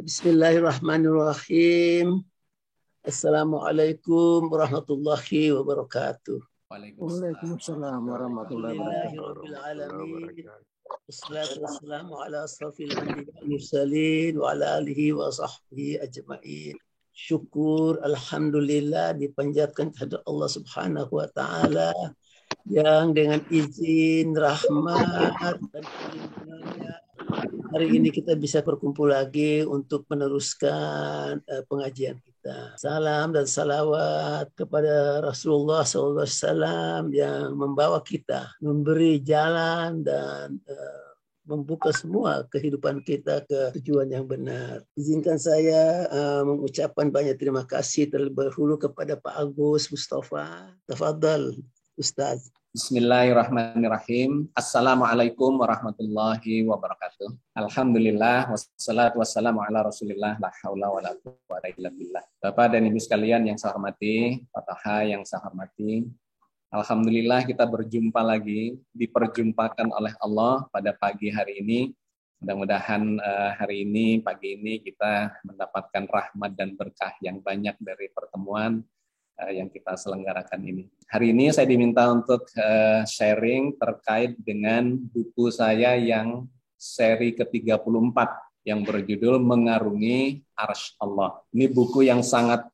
Bismillahirrahmanirrahim. Assalamualaikum warahmatullahi wabarakatuh. Waalaikumsalam warahmatullahi Alhamdulillahirabbil alamin. Wassalatu wassalamu ala asrofil anbiya'i wal mursalin wa ala alihi wa sahbihi ajma'in. Syukur alhamdulillah dipanjatkan kepada Allah Subhanahu wa taala yang dengan izin rahmat dan perlindungannya hari ini kita bisa berkumpul lagi untuk meneruskan pengajian kita. Salam dan salawat kepada Rasulullah SAW yang membawa kita, memberi jalan dan membuka semua kehidupan kita ke tujuan yang benar. Izinkan saya mengucapkan banyak terima kasih terlebih dahulu kepada Pak Agus Mustafa. Tafadhal, Ustaz. Bismillahirrahmanirrahim. Assalamualaikum warahmatullahi wabarakatuh. Alhamdulillah wassalatu wassalamu ala Rasulillah la haula wala quwwata illa billah. Bapak dan Ibu sekalian yang saya hormati, Pak Taha yang saya hormati. Alhamdulillah kita berjumpa lagi, diperjumpakan oleh Allah pada pagi hari ini. Mudah-mudahan hari ini, pagi ini kita mendapatkan rahmat dan berkah yang banyak dari pertemuan yang kita selenggarakan ini. Hari ini saya diminta untuk sharing terkait dengan buku saya yang seri ke-34 yang berjudul Mengarungi Arsy Allah. Ini buku yang sangat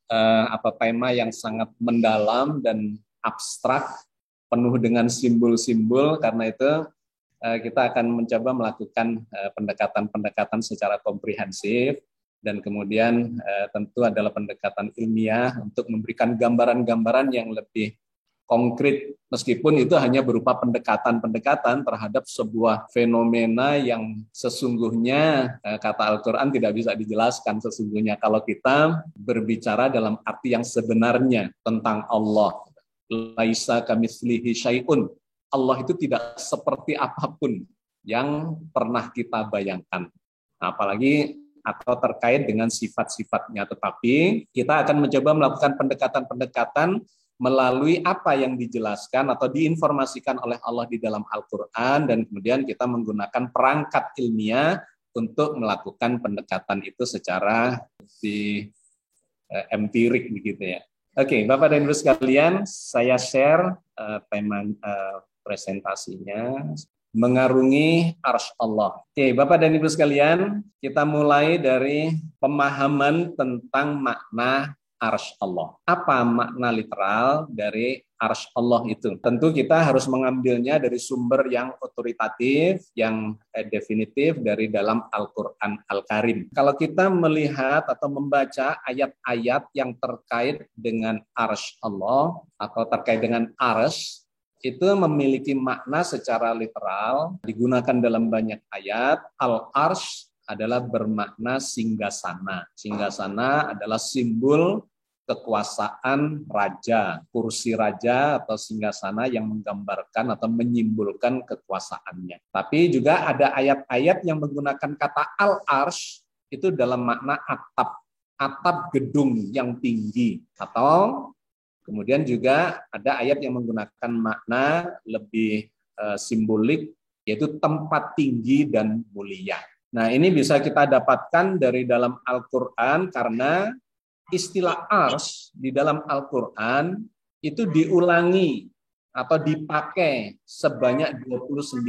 tema yang sangat mendalam dan abstrak, penuh dengan simbol-simbol. Karena itu kita akan mencoba melakukan pendekatan-pendekatan secara komprehensif. Dan kemudian tentu adalah pendekatan ilmiah untuk memberikan gambaran-gambaran yang lebih konkret, meskipun itu hanya berupa pendekatan-pendekatan terhadap sebuah fenomena yang sesungguhnya kata Al-Quran tidak bisa dijelaskan sesungguhnya kalau kita berbicara dalam arti yang sebenarnya tentang Allah. Laisa kamitslihi syai'un. Allah itu tidak seperti apapun yang pernah kita bayangkan. Nah, apalagi atau terkait dengan sifat-sifatnya, tetapi kita akan mencoba melakukan pendekatan-pendekatan melalui apa yang dijelaskan atau diinformasikan oleh Allah di dalam Al-Quran, dan kemudian kita menggunakan perangkat ilmiah untuk melakukan pendekatan itu secara empirik begitu ya. Oke, Bapak dan Ibu sekalian, saya share tema presentasinya. Mengarungi Arsy Allah. Oke, Bapak dan Ibu sekalian, kita mulai dari pemahaman tentang makna Arsy Allah. Apa makna literal dari Arsy Allah itu? Tentu kita harus mengambilnya dari sumber yang otoritatif, yang definitif dari dalam Al-Quran Al-Karim. Kalau kita melihat atau membaca ayat-ayat yang terkait dengan Arsy Allah atau terkait dengan Arsy, itu memiliki makna secara literal, digunakan dalam banyak ayat. Al-Arsy adalah bermakna singgasana. Singgasana adalah simbol kekuasaan raja, kursi raja atau singgasana yang menggambarkan atau menyimbolkan kekuasaannya. Tapi juga ada ayat-ayat yang menggunakan kata Al-Arsy itu dalam makna atap gedung yang tinggi, atau kemudian juga ada ayat yang menggunakan makna lebih simbolik, yaitu tempat tinggi dan mulia. Nah, ini bisa kita dapatkan dari dalam Al-Quran karena istilah Arsy di dalam Al-Quran itu diulangi atau dipakai sebanyak 29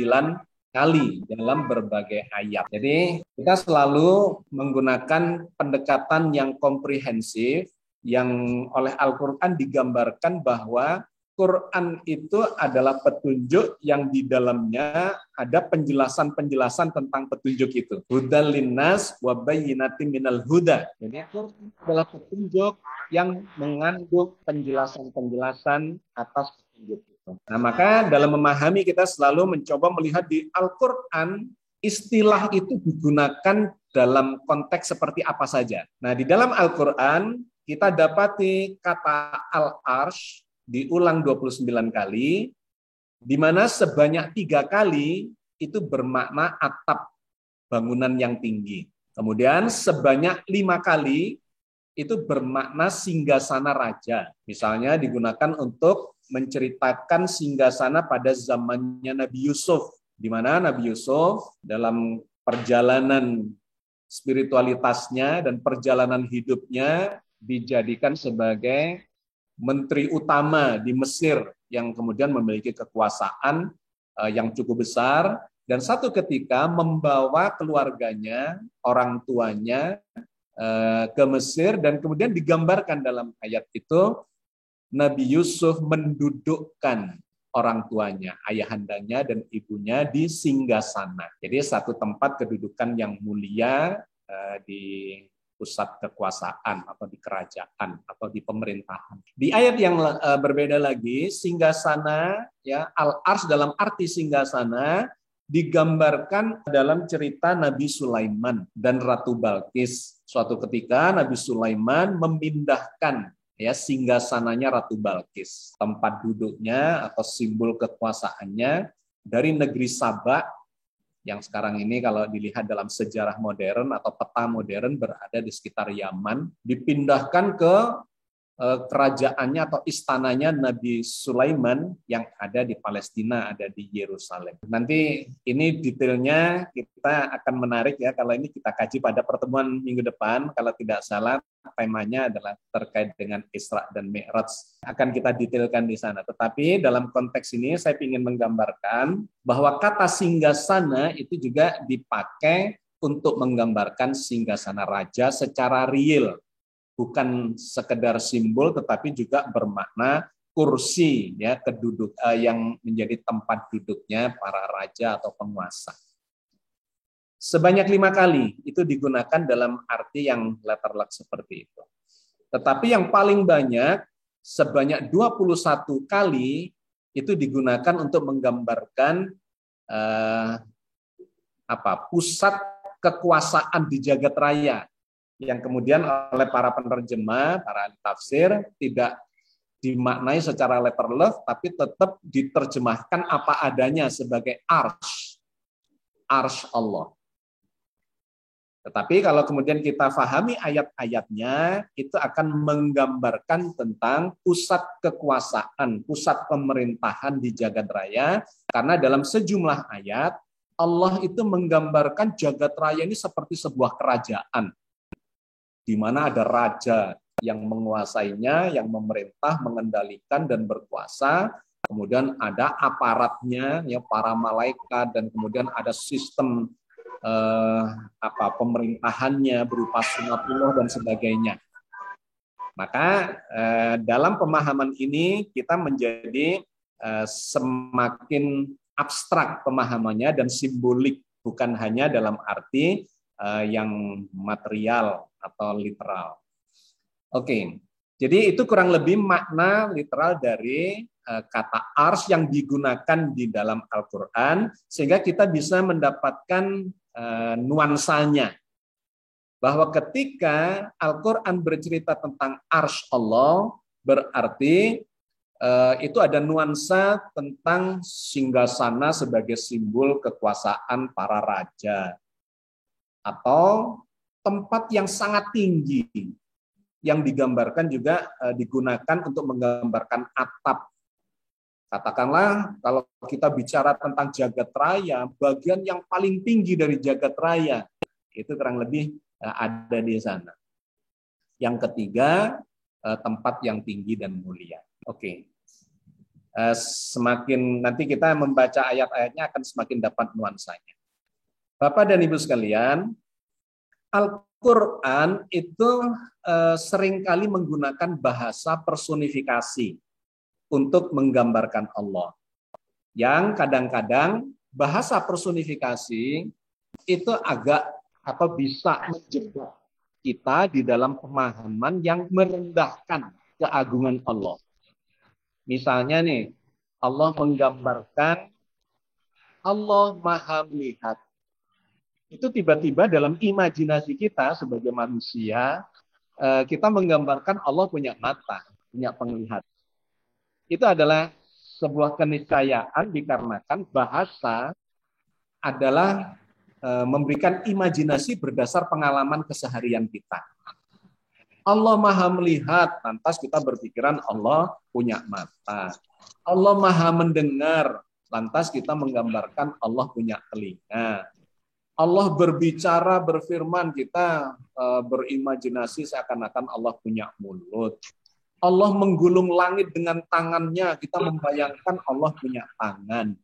kali dalam berbagai ayat. Jadi kita selalu menggunakan pendekatan yang komprehensif, yang oleh Al-Quran digambarkan bahwa Quran itu adalah petunjuk yang di dalamnya ada penjelasan-penjelasan tentang petunjuk itu. Hudal linnas wa bayyinatin minal huda. Jadi Quran adalah petunjuk yang mengandung penjelasan-penjelasan atas petunjuk itu. Nah, maka dalam memahami kita selalu mencoba melihat di Al-Quran istilah itu digunakan dalam konteks seperti apa saja. Nah, di dalam Al-Quran kita dapati kata Al-Arsy diulang 29 kali, di mana sebanyak 3 kali itu bermakna atap bangunan yang tinggi. Kemudian sebanyak 5 kali itu bermakna singgasana raja. Misalnya digunakan untuk menceritakan singgasana pada zamannya Nabi Yusuf, di mana Nabi Yusuf dalam perjalanan spiritualitasnya dan perjalanan hidupnya dijadikan sebagai menteri utama di Mesir yang kemudian memiliki kekuasaan yang cukup besar, dan satu ketika membawa keluarganya, orang tuanya ke Mesir, dan kemudian digambarkan dalam ayat itu Nabi Yusuf mendudukkan orang tuanya, ayahandanya dan ibunya di singgasana. Jadi satu tempat kedudukan yang mulia di pusat kekuasaan atau di kerajaan atau di pemerintahan. Di ayat yang berbeda lagi, singgasana, ya, al-ars dalam arti singgasana digambarkan dalam cerita Nabi Sulaiman dan Ratu Balkis. Suatu ketika Nabi Sulaiman memindahkan, ya, singgasananya Ratu Balkis, tempat duduknya atau simbol kekuasaannya, dari negeri Sabak yang sekarang ini kalau dilihat dalam sejarah modern atau peta modern berada di sekitar Yaman, dipindahkan ke kerajaannya atau istananya Nabi Sulaiman yang ada di Palestina, ada di Yerusalem. Nanti ini detailnya kita akan menarik, ya, kalau ini kita kaji pada pertemuan minggu depan. Kalau tidak salah temanya adalah terkait dengan Isra dan Mi'raj. Akan kita detailkan di sana. Tetapi dalam konteks ini saya ingin menggambarkan bahwa kata singgasana itu juga dipakai untuk menggambarkan singgasana raja secara real. Bukan sekedar simbol, tetapi juga bermakna kursi, ya, keduduk yang menjadi tempat duduknya para raja atau penguasa. Sebanyak 5 kali itu digunakan dalam arti yang letter luck seperti itu. Tetapi yang paling banyak, sebanyak 21 kali itu digunakan untuk menggambarkan pusat kekuasaan di jagat raya, yang kemudian oleh para penerjemah, para ahli tafsir tidak dimaknai secara letterless, tapi tetap diterjemahkan apa adanya sebagai arsy Allah. Tetapi kalau kemudian kita fahami ayat-ayatnya, itu akan menggambarkan tentang pusat kekuasaan, pusat pemerintahan di jagat raya, karena dalam sejumlah ayat Allah itu menggambarkan jagat raya ini seperti sebuah kerajaan, di mana ada raja yang menguasainya, yang memerintah, mengendalikan, dan berkuasa. Kemudian ada aparatnya, ya, para malaikat, dan kemudian ada sistem pemerintahannya berupa sunatullah dan sebagainya. Maka dalam pemahaman ini kita menjadi semakin abstrak pemahamannya dan simbolik, bukan hanya dalam arti yang material atau literal. Oke, jadi itu kurang lebih makna literal dari kata ars yang digunakan di dalam Al-Quran, sehingga kita bisa mendapatkan nuansanya. Bahwa ketika Al-Quran bercerita tentang ars Allah, berarti itu ada nuansa tentang singgasana sebagai simbol kekuasaan para raja, atau tempat yang sangat tinggi yang digambarkan juga digunakan untuk menggambarkan atap. Katakanlah kalau kita bicara tentang jagat raya, bagian yang paling tinggi dari jagat raya itu kurang lebih ada di sana. Yang ketiga, tempat yang tinggi dan mulia. Oke. Semakin nanti kita membaca ayat-ayatnya akan semakin dapat nuansanya. Bapak dan Ibu sekalian, Al-Quran itu seringkali menggunakan bahasa personifikasi untuk menggambarkan Allah. Yang kadang-kadang bahasa personifikasi itu agak atau bisa menjebak kita di dalam pemahaman yang merendahkan keagungan Allah. Misalnya nih, Allah menggambarkan Allah Maha Melihat. Itu tiba-tiba dalam imajinasi kita sebagai manusia, kita menggambarkan Allah punya mata, punya penglihatan. Itu adalah sebuah keniscayaan dikarenakan bahasa adalah memberikan imajinasi berdasar pengalaman keseharian kita. Allah Maha Melihat, lantas kita berpikiran Allah punya mata. Allah Maha Mendengar, lantas kita menggambarkan Allah punya telinga. Allah berbicara, berfirman, kita berimajinasi seakan-akan Allah punya mulut. Allah menggulung langit dengan tangannya, kita membayangkan Allah punya tangan.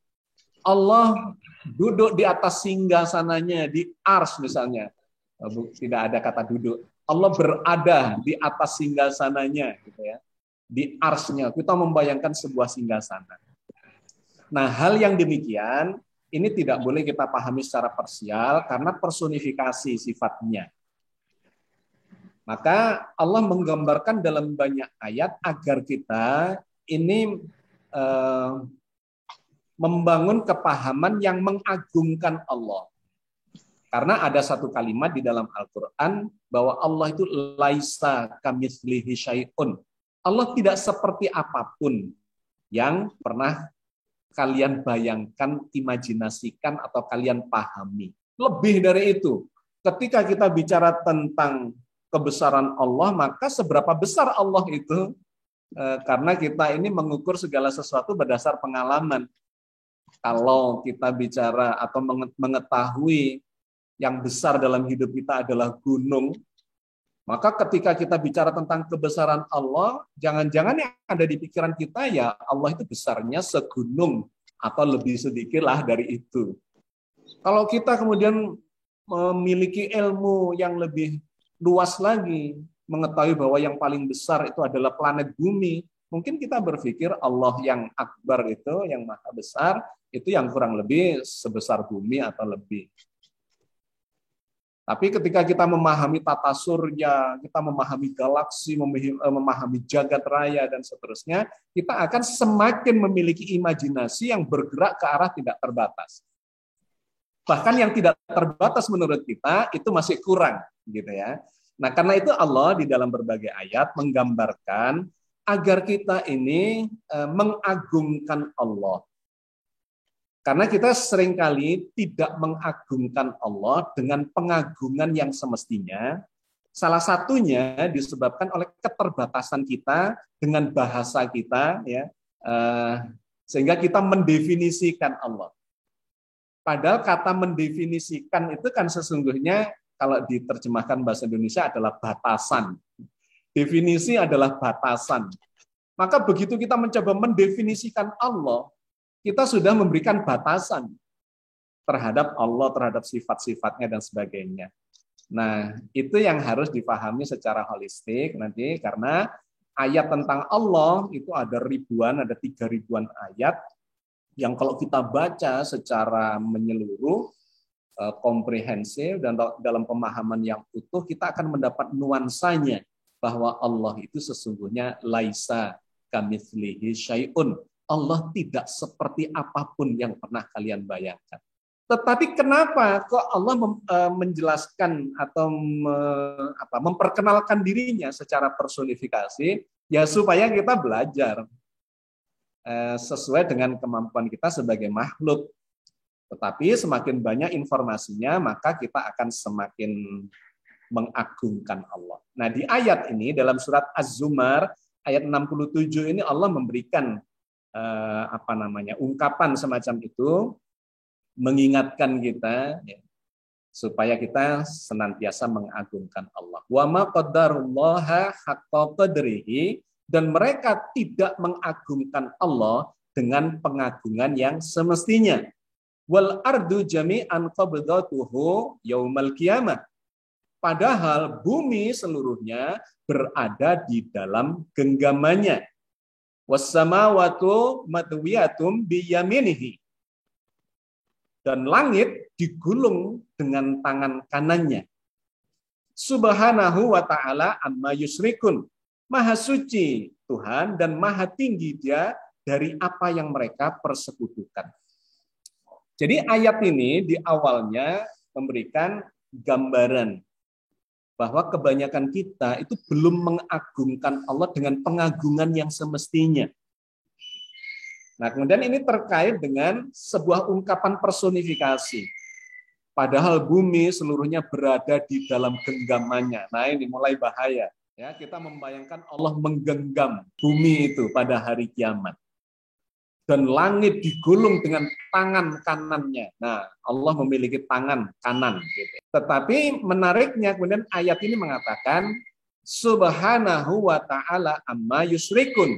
Allah duduk di atas singgasananya, di ars misalnya. Tidak ada kata duduk. Allah berada di atas singgasananya, gitu ya. Di arsnya, kita membayangkan sebuah singgasana. Nah, hal yang demikian, ini tidak boleh kita pahami secara parsial, karena personifikasi sifatnya. Maka Allah menggambarkan dalam banyak ayat agar kita ini membangun kepahaman yang mengagungkan Allah. Karena ada satu kalimat di dalam Al-Quran bahwa Allah itu laisa kamitslihi syai'un. Allah tidak seperti apapun yang pernah kalian bayangkan, imajinasikan, atau kalian pahami. Lebih dari itu, ketika kita bicara tentang kebesaran Allah, maka seberapa besar Allah itu, karena kita ini mengukur segala sesuatu berdasar pengalaman. Kalau kita bicara atau mengetahui yang besar dalam hidup kita adalah gunung, maka ketika kita bicara tentang kebesaran Allah, jangan-jangan yang ada di pikiran kita ya Allah itu besarnya segunung atau lebih sedikitlah dari itu. Kalau kita kemudian memiliki ilmu yang lebih luas lagi, mengetahui bahwa yang paling besar itu adalah planet bumi, mungkin kita berpikir Allah yang akbar itu, yang maha besar, itu yang kurang lebih sebesar bumi atau lebih. Tapi ketika kita memahami tata surya, kita memahami galaksi, memahami jagat raya, dan seterusnya, kita akan semakin memiliki imajinasi yang bergerak ke arah tidak terbatas. Bahkan yang tidak terbatas menurut kita itu masih kurang, gitu ya. Nah, karena itu Allah di dalam berbagai ayat menggambarkan agar kita ini mengagungkan Allah. Karena kita seringkali tidak mengagungkan Allah dengan pengagungan yang semestinya. Salah satunya disebabkan oleh keterbatasan kita dengan bahasa kita, ya, sehingga kita mendefinisikan Allah. Padahal kata mendefinisikan itu kan sesungguhnya kalau diterjemahkan bahasa Indonesia adalah batasan. Definisi adalah batasan. Maka begitu kita mencoba mendefinisikan Allah, kita sudah memberikan batasan terhadap Allah, terhadap sifat-sifatnya dan sebagainya. Nah, itu yang harus dipahami secara holistik nanti, karena ayat tentang Allah itu ada ribuan, ada 3.000-an ayat yang kalau kita baca secara menyeluruh, komprehensif, dan dalam pemahaman yang utuh, kita akan mendapat nuansanya bahwa Allah itu sesungguhnya laisa kamitslihi syai'un. Allah tidak seperti apapun yang pernah kalian bayangkan. Tetapi kenapa kok Allah menjelaskan atau memperkenalkan dirinya secara personifikasi? Ya supaya kita belajar sesuai dengan kemampuan kita sebagai makhluk. Tetapi semakin banyak informasinya, maka kita akan semakin mengagungkan Allah. Nah, di ayat ini dalam surat Az-Zumar ayat 67 ini Allah memberikan ungkapan semacam itu, mengingatkan kita ya, supaya kita senantiasa mengagungkan Allah. Wa ma qaddarullaha haqqa qadrihi, dan mereka tidak mengagungkan Allah dengan pengagungan yang semestinya. Wal ardu jami'an qabdatuhu yaumal qiyamah. Padahal bumi seluruhnya berada di dalam genggamannya. Wassamawatu matwiyatum biyaminihi. Dan langit digulung dengan tangan kanannya. Subhanahu wa ta'ala amma yusrikun. Maha suci Tuhan dan maha tinggi Dia dari apa yang mereka persekutukan. Jadi ayat ini di awalnya memberikan gambaran bahwa kebanyakan kita itu belum mengagungkan Allah dengan pengagungan yang semestinya. Nah, kemudian ini terkait dengan sebuah ungkapan personifikasi. Padahal bumi seluruhnya berada di dalam genggamannya. Nah, ini mulai bahaya. Ya, kita membayangkan Allah menggenggam bumi itu pada hari kiamat. dan langit digulung dengan tangan kanannya. Nah, Allah memiliki tangan kanan. Gitu. Tetapi menariknya kemudian ayat ini mengatakan, Subhanahu wa ta'ala amma yusrikun.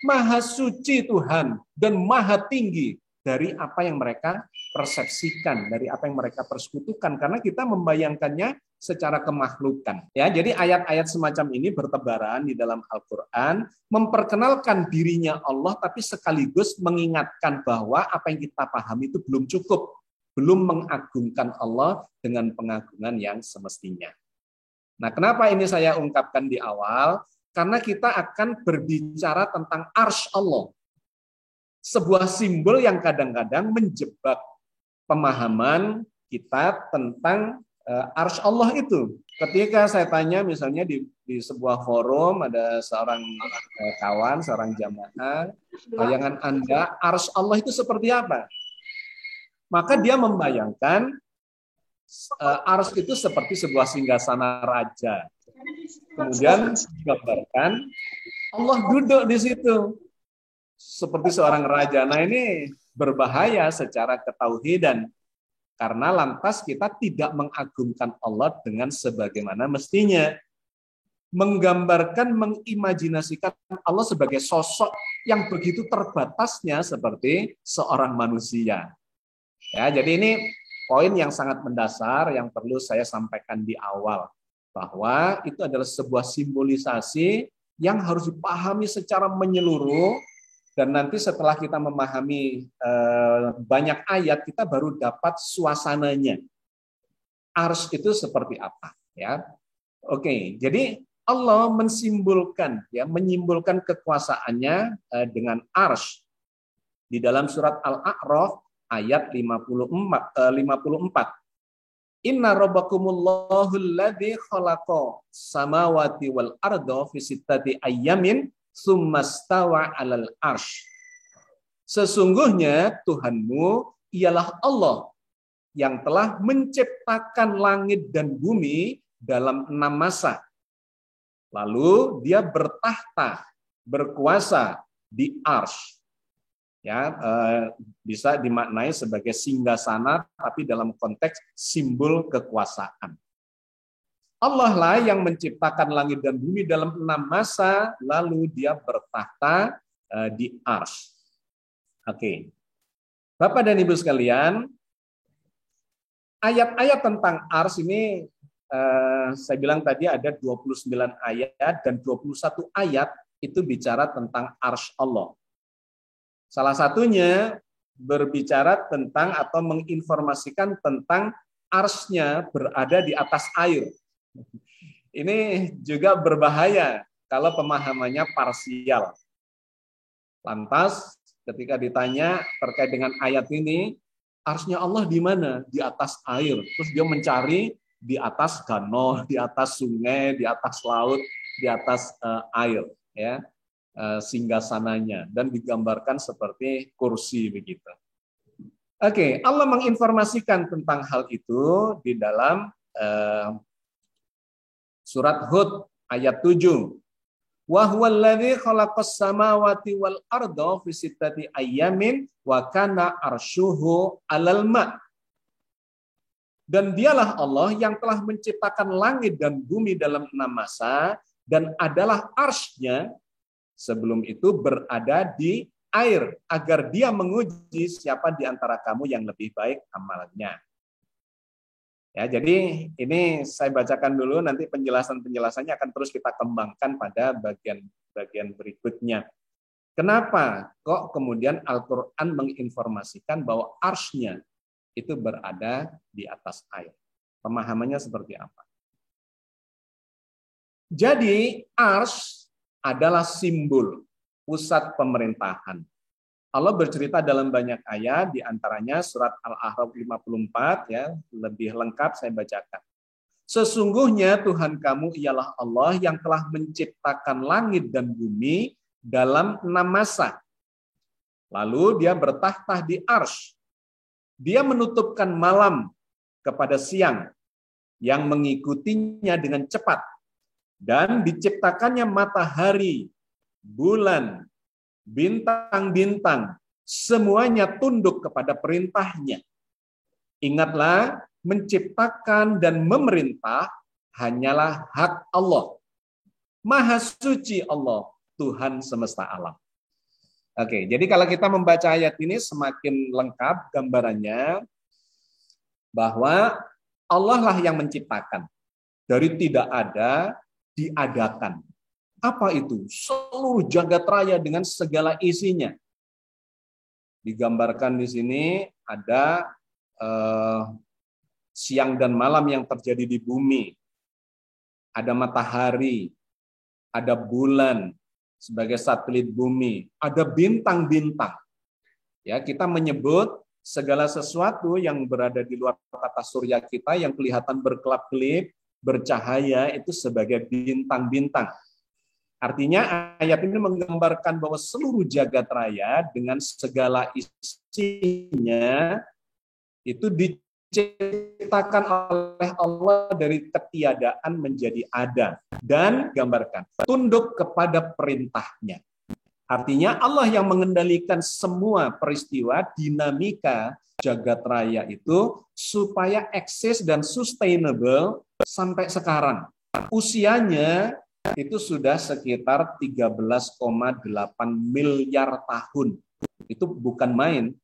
Maha suci Tuhan dan maha tinggi dari apa yang mereka persepsikan, dari apa yang mereka persekutukan, karena kita membayangkannya secara kemakhlukan. Ya, jadi ayat-ayat semacam ini bertebaran di dalam Al-Qur'an, memperkenalkan dirinya Allah, tapi sekaligus mengingatkan bahwa apa yang kita pahami itu belum cukup, belum mengagungkan Allah dengan pengagungan yang semestinya. Nah, kenapa ini saya ungkapkan di awal? Karena kita akan berbicara tentang arsy Allah. Sebuah simbol yang kadang-kadang menjebak pemahaman kita tentang arsy Allah itu. Ketika saya tanya misalnya di sebuah forum, ada seorang kawan, seorang jamaah, bayangan Anda arsy Allah itu seperti apa? Maka dia membayangkan arsy itu seperti sebuah singgasana raja. Kemudian digambarkan Allah duduk di situ seperti seorang raja. Nah, ini berbahaya secara ketauhidan karena lantas kita tidak mengagungkan Allah dengan sebagaimana mestinya. Menggambarkan, mengimajinasikan Allah sebagai sosok yang begitu terbatasnya seperti seorang manusia. Ya, jadi ini poin yang sangat mendasar yang perlu saya sampaikan di awal. Bahwa itu adalah sebuah simbolisasi yang harus dipahami secara menyeluruh, dan nanti setelah kita memahami banyak ayat, kita baru dapat suasananya. Arsy itu seperti apa? Ya, oke. Jadi Allah mensimbolkan, ya, menyimbolkan kekuasaannya dengan arsy di dalam surat Al-A'raf ayat 54. Inna rabbakumullahu alladzi khalaqa samawati wal arda fi sittati ayyamin tsummastawa 'alal arsy. Sesungguhnya Tuhanmu ialah Allah yang telah menciptakan langit dan bumi dalam 6 masa. Lalu dia bertahta, berkuasa di arsy. Ya, bisa dimaknai sebagai singgasana, tapi dalam konteks simbol kekuasaan. Allah lah yang menciptakan langit dan bumi dalam 6 masa, lalu dia bertahta di arsy. Oke. Bapak dan Ibu sekalian, ayat-ayat tentang arsy ini saya bilang tadi ada 29 ayat dan 21 ayat itu bicara tentang arsy Allah. Salah satunya berbicara tentang atau menginformasikan tentang arsy-nya berada di atas air. Ini juga berbahaya kalau pemahamannya parsial. Lantas ketika ditanya terkait dengan ayat ini, arsy-nya Allah di mana? Di atas air. Terus dia mencari di atas danau, di atas sungai, di atas laut, di atas air, ya. Singgasananya, dan digambarkan seperti kursi begitu. Oke, Allah menginformasikan tentang hal itu di dalam surat Hud ayat 7. Wa huwallazi khalaqas samawati wal arda fi sittati ayyamin wa kana arsyuhu 'alal ma'. Dan dialah Allah yang telah menciptakan langit dan bumi dalam 6 masa, dan adalah arsy-nya sebelum itu berada di air, agar dia menguji siapa di antara kamu yang lebih baik amalnya. Ya, jadi ini saya bacakan dulu, nanti penjelasannya akan terus kita kembangkan pada bagian berikutnya. Kenapa kok kemudian Al-Quran menginformasikan bahwa arsy-nya itu berada di atas air? Pemahamannya seperti apa? Jadi arsy adalah simbol pusat pemerintahan. Allah bercerita dalam banyak ayat, di antaranya surat Al-A'raf 54, ya, lebih lengkap saya bacakan. Sesungguhnya Tuhan kamu ialah Allah yang telah menciptakan langit dan bumi dalam 6 masa. Lalu dia bertahta di arsy. Dia menutupkan malam kepada siang yang mengikutinya dengan cepat. Dan diciptakannya matahari, bulan, bintang-bintang, semuanya tunduk kepada perintahnya. Ingatlah, menciptakan dan memerintah hanyalah hak Allah. Maha suci Allah, Tuhan semesta alam. Oke, jadi kalau kita membaca ayat ini semakin lengkap gambarannya bahwa Allah lah yang menciptakan. Dari tidak ada, diadakan. Apa itu? Seluruh jagat raya dengan segala isinya. Digambarkan di sini ada siang dan malam yang terjadi di bumi. Ada matahari, ada bulan sebagai satelit bumi, ada bintang-bintang. Ya, kita menyebut segala sesuatu yang berada di luar tata surya kita yang kelihatan berkelap-kelip, bercahaya itu sebagai bintang-bintang. Artinya ayat ini menggambarkan bahwa seluruh jagat raya dengan segala isinya itu diciptakan oleh Allah dari ketiadaan menjadi ada, dan gambarkan tunduk kepada perintahnya. Artinya Allah yang mengendalikan semua peristiwa dinamika jagat raya itu supaya eksis dan sustainable sampai sekarang. Usianya itu sudah sekitar 13,8 miliar tahun. Itu bukan main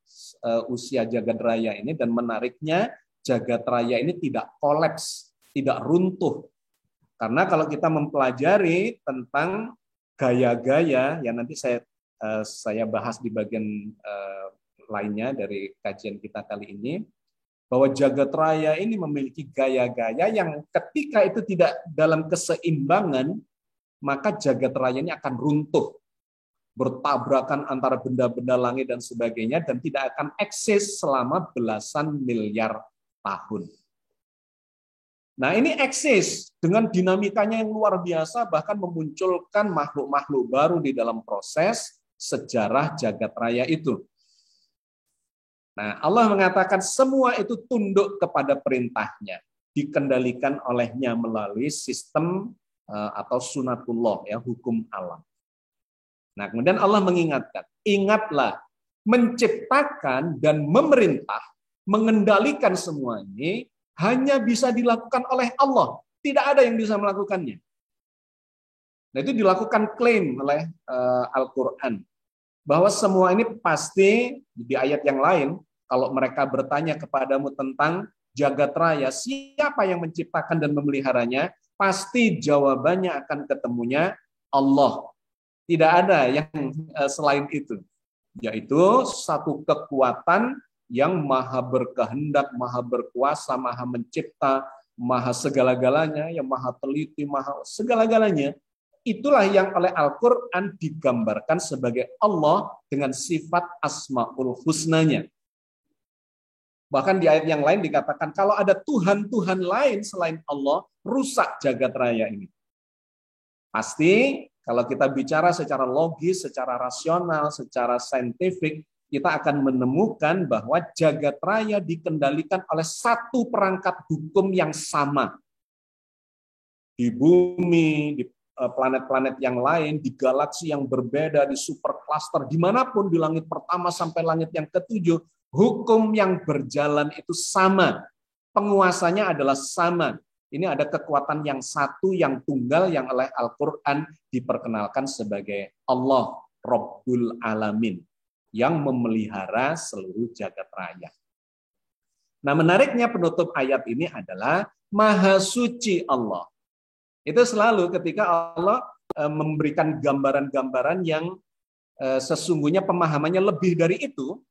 usia jagat raya ini, dan menariknya jagat raya ini tidak kolaps, tidak runtuh. Karena kalau kita mempelajari tentang gaya-gaya yang nanti saya bahas di bagian lainnya dari kajian kita kali ini, bahwa jagat raya ini memiliki gaya-gaya yang ketika itu tidak dalam keseimbangan, maka jagat raya ini akan runtuh, bertabrakan antara benda-benda langit dan sebagainya, dan tidak akan eksis selama belasan miliar tahun. Nah, ini eksis dengan dinamikanya yang luar biasa, bahkan memunculkan makhluk-makhluk baru di dalam proses sejarah jagat raya itu. Nah, Allah mengatakan semua itu tunduk kepada perintahnya, dikendalikan olehnya melalui sistem atau sunatullah, ya, hukum alam. Nah, kemudian Allah mengingatkan, ingatlah, menciptakan dan memerintah, mengendalikan semua ini hanya bisa dilakukan oleh Allah. Tidak ada yang bisa melakukannya. Nah, itu dilakukan klaim oleh Al-Quran. Bahwa semua ini pasti, di ayat yang lain, kalau mereka bertanya kepadamu tentang jagat raya, siapa yang menciptakan dan memeliharanya, pasti jawabannya akan ketemunya Allah. Tidak ada yang selain itu. Yaitu satu kekuatan yang maha berkehendak, maha berkuasa, maha mencipta, maha segala-galanya, yang maha teliti, maha segala-galanya. Itulah yang oleh Al-Quran digambarkan sebagai Allah dengan sifat Asmaul Husnanya. Bahkan di ayat yang lain dikatakan, kalau ada Tuhan-Tuhan lain selain Allah, rusak jagat raya ini. Pasti kalau kita bicara secara logis, secara rasional, secara saintifik, kita akan menemukan bahwa jagat raya dikendalikan oleh satu perangkat hukum yang sama. Di bumi, di planet-planet yang lain, di galaksi yang berbeda, di supercluster, dimanapun, di langit pertama sampai langit yang ketujuh, hukum yang berjalan itu sama. Penguasanya adalah sama. Ini ada kekuatan yang satu, yang tunggal, yang oleh Al-Quran diperkenalkan sebagai Allah, Rabbul Alamin, yang memelihara seluruh jagat raya. Nah, menariknya penutup ayat ini adalah Maha Suci Allah. Itu selalu ketika Allah memberikan gambaran-gambaran yang sesungguhnya pemahamannya lebih dari itu,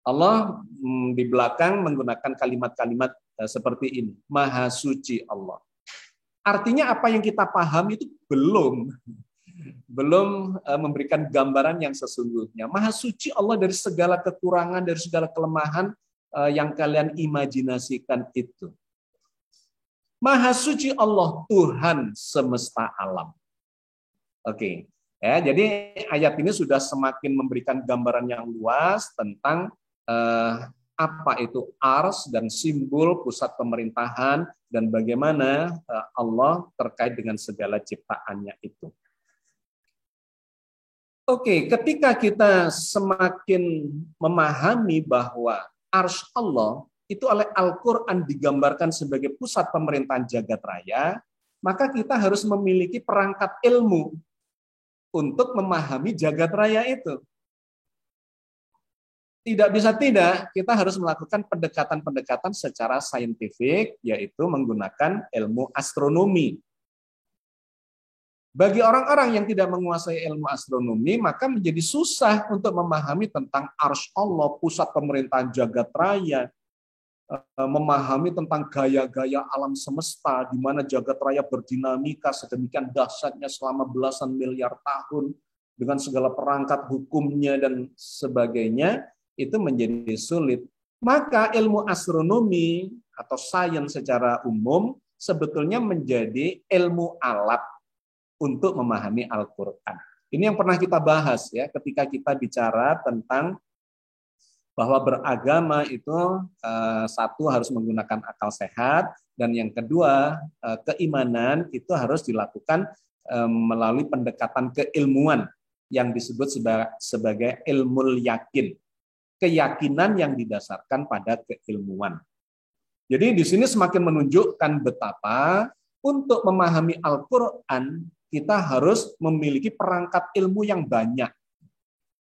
Allah di belakang menggunakan kalimat-kalimat seperti ini, Maha Suci Allah. Artinya apa yang kita paham itu belum memberikan gambaran yang sesungguhnya. Maha Suci Allah dari segala kekurangan, dari segala kelemahan yang kalian imajinasikan itu. Maha Suci Allah, Tuhan semesta alam. Oke. Ya, jadi ayat ini sudah semakin memberikan gambaran yang luas tentang apa itu ars dan simbol pusat pemerintahan, dan bagaimana Allah terkait dengan segala ciptaannya itu. Oke, ketika kita semakin memahami bahwa arsy Allah itu oleh Al-Quran digambarkan sebagai pusat pemerintahan jagat raya, maka kita harus memiliki perangkat ilmu untuk memahami jagat raya itu. Tidak bisa tidak, kita harus melakukan pendekatan-pendekatan secara saintifik, yaitu menggunakan ilmu astronomi. Bagi orang-orang yang tidak menguasai ilmu astronomi, maka menjadi susah untuk memahami tentang arsy Allah, pusat pemerintahan jagat raya, memahami tentang gaya-gaya alam semesta, di mana jagat raya berdinamika sedemikian dahsyatnya selama belasan miliar tahun, dengan segala perangkat hukumnya dan sebagainya, itu menjadi sulit. Maka ilmu astronomi atau sains secara umum sebetulnya menjadi ilmu alat untuk memahami Al-Quran. Ini yang pernah kita bahas ya ketika kita bicara tentang bahwa beragama itu satu harus menggunakan akal sehat, dan yang kedua keimanan itu harus dilakukan melalui pendekatan keilmuan yang disebut sebagai ilmul yakin, keyakinan yang didasarkan pada keilmuan. Jadi di sini semakin menunjukkan betapa untuk memahami Al-Quran kita harus memiliki perangkat ilmu yang banyak.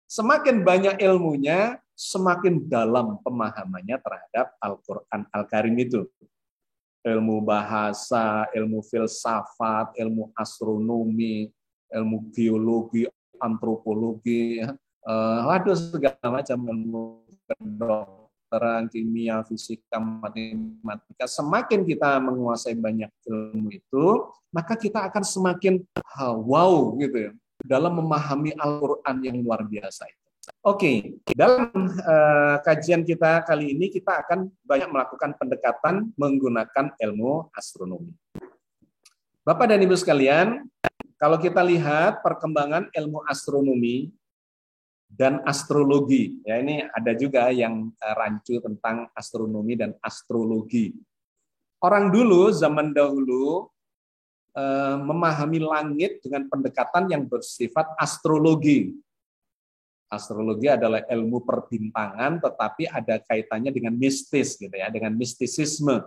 Semakin banyak ilmunya, semakin dalam pemahamannya terhadap Al-Quran Al-Karim itu. Ilmu bahasa, ilmu filsafat, ilmu astronomi, ilmu geologi, antropologi, segala macam ilmu kedokteran, kimia, fisika, matematika. Semakin kita menguasai banyak ilmu itu, maka kita akan semakin wow gitu ya dalam memahami Al-Quran yang luar biasa itu. Oke, dalam kajian kita kali ini kita akan banyak melakukan pendekatan menggunakan ilmu astronomi. Bapak dan Ibu sekalian, kalau kita lihat perkembangan ilmu astronomi dan astrologi, ya ini ada juga yang rancu tentang astronomi dan astrologi. Orang dulu, zaman dahulu, memahami langit dengan pendekatan yang bersifat astrologi. Astrologi adalah ilmu perbintangan, tetapi ada kaitannya dengan mistis, gitu ya, dengan mistisisme.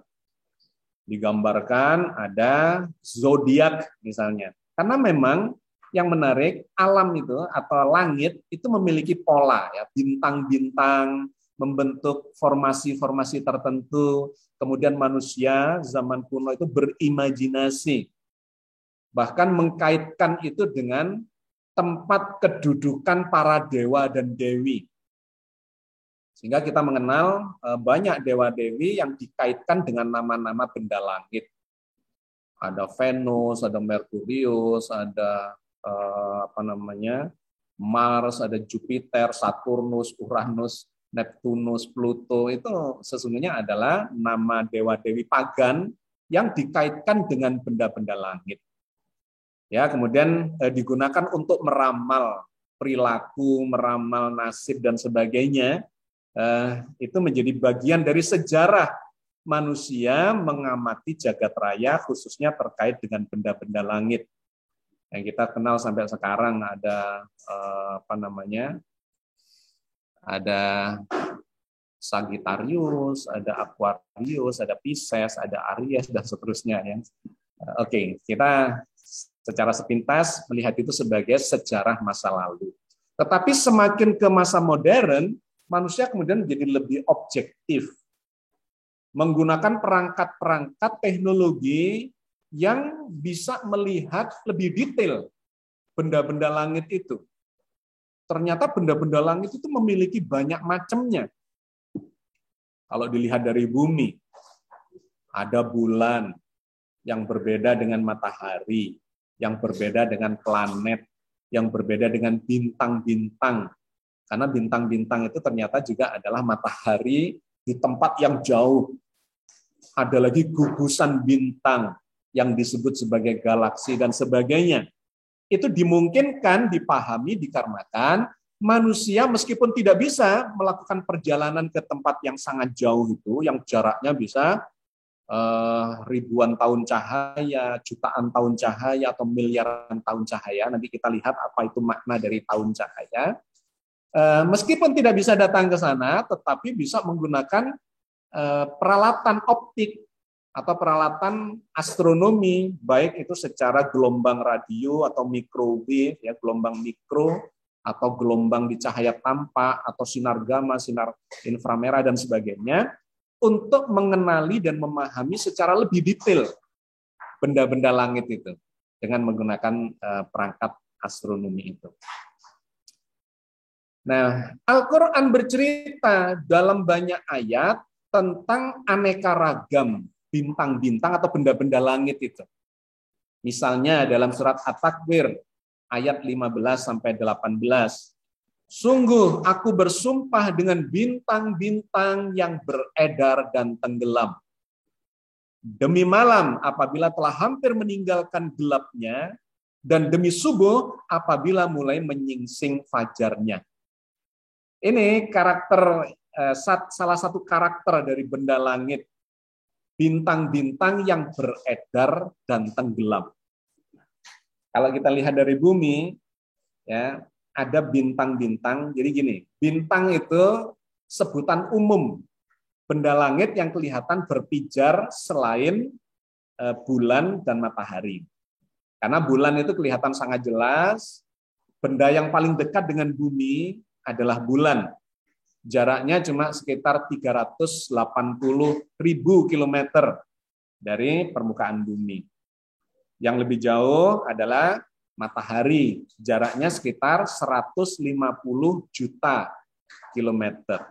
Digambarkan ada zodiak misalnya. Karena memang yang menarik alam itu atau langit itu memiliki pola, ya, bintang-bintang membentuk formasi-formasi tertentu. Kemudian manusia zaman kuno itu berimajinasi, bahkan mengkaitkan itu dengan tempat kedudukan para dewa dan dewi. Sehingga kita mengenal banyak dewa-dewi yang dikaitkan dengan nama-nama benda langit. Ada Venus, ada Merkurius, ada Mars, ada Jupiter, Saturnus, Uranus, Neptunus, Pluto. Itu sesungguhnya adalah nama dewa-dewi pagan yang dikaitkan dengan benda-benda langit. Ya, kemudian digunakan untuk meramal perilaku, meramal nasib dan sebagainya. Itu menjadi bagian dari sejarah manusia mengamati jagat raya, khususnya terkait dengan benda-benda langit. Yang kita kenal sampai sekarang ada ada Sagittarius, ada Aquarius, ada Pisces, ada Aries dan seterusnya ya. Oke, kita secara sepintas melihat itu sebagai sejarah masa lalu. Tetapi semakin ke masa modern, manusia kemudian menjadi lebih objektif, menggunakan perangkat-perangkat teknologi yang bisa melihat lebih detail benda-benda langit itu. Ternyata benda-benda langit itu memiliki banyak macamnya. Kalau dilihat dari bumi, ada bulan yang berbeda dengan matahari, yang berbeda dengan planet, yang berbeda dengan bintang-bintang. Karena bintang-bintang itu ternyata juga adalah matahari di tempat yang jauh. Ada lagi gugusan bintang yang disebut sebagai galaksi dan sebagainya. Itu dimungkinkan dipahami dikarenakan manusia meskipun tidak bisa melakukan perjalanan ke tempat yang sangat jauh itu, yang jaraknya bisa ribuan tahun cahaya, jutaan tahun cahaya, atau miliaran tahun cahaya. Nanti kita lihat apa itu makna dari tahun cahaya. Meskipun tidak bisa datang ke sana, tetapi bisa menggunakan peralatan optik atau peralatan astronomi, baik itu secara gelombang radio atau microwave, ya, gelombang mikro, atau gelombang di cahaya tampak, atau sinar gamma, sinar inframerah, dan sebagainya, untuk mengenali dan memahami secara lebih detail benda-benda langit itu dengan menggunakan perangkat astronomi itu. Nah, Al-Quran bercerita dalam banyak ayat tentang aneka ragam bintang-bintang atau benda-benda langit itu. Misalnya dalam surat At-Takwir ayat 15-18. Sungguh aku bersumpah dengan bintang-bintang yang beredar dan tenggelam. Demi malam apabila telah hampir meninggalkan gelapnya, dan demi subuh apabila mulai menyingsing fajarnya. Ini karakter, salah satu karakter dari benda langit. Bintang-bintang yang beredar dan tenggelam. Kalau kita lihat dari bumi, ya, ada bintang-bintang. Jadi gini, bintang itu sebutan umum benda langit yang kelihatan berpijar selain bulan dan matahari. Karena bulan itu kelihatan sangat jelas, benda yang paling dekat dengan bumi adalah bulan. Jaraknya cuma sekitar 380.000 kilometer dari permukaan bumi. Yang lebih jauh adalah matahari, jaraknya sekitar 150 juta kilometer.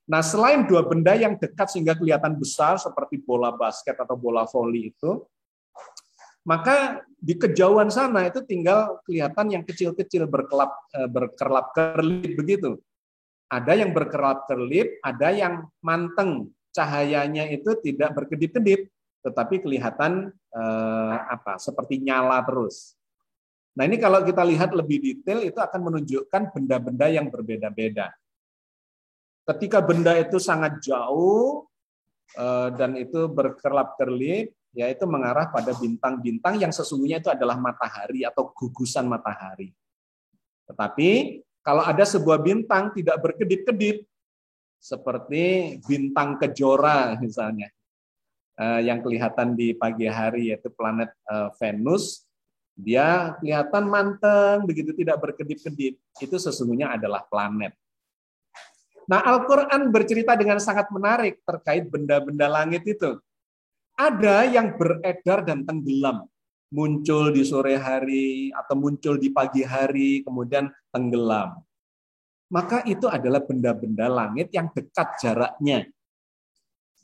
Nah, selain dua benda yang dekat sehingga kelihatan besar seperti bola basket atau bola voli itu, maka di kejauhan sana itu tinggal kelihatan yang kecil-kecil berkerlap-kerlip begitu. Ada yang berkerlap-kerlip, ada yang manteng, cahayanya itu tidak berkedip-kedip, tetapi kelihatan seperti nyala terus. Nah, ini kalau kita lihat lebih detail itu akan menunjukkan benda-benda yang berbeda-beda. Ketika benda itu sangat jauh dan itu berkerlap-kerlip, ya itu mengarah pada bintang-bintang yang sesungguhnya itu adalah matahari atau gugusan matahari. Tetapi kalau ada sebuah bintang tidak berkedip-kedip, seperti bintang Kejora misalnya, yang kelihatan di pagi hari yaitu planet Venus, dia kelihatan manteng, begitu tidak berkedip-kedip. Itu sesungguhnya adalah planet. Nah, Al-Quran bercerita dengan sangat menarik terkait benda-benda langit itu. Ada yang beredar dan tenggelam. Muncul di sore hari, atau muncul di pagi hari, kemudian tenggelam. Maka itu adalah benda-benda langit yang dekat jaraknya.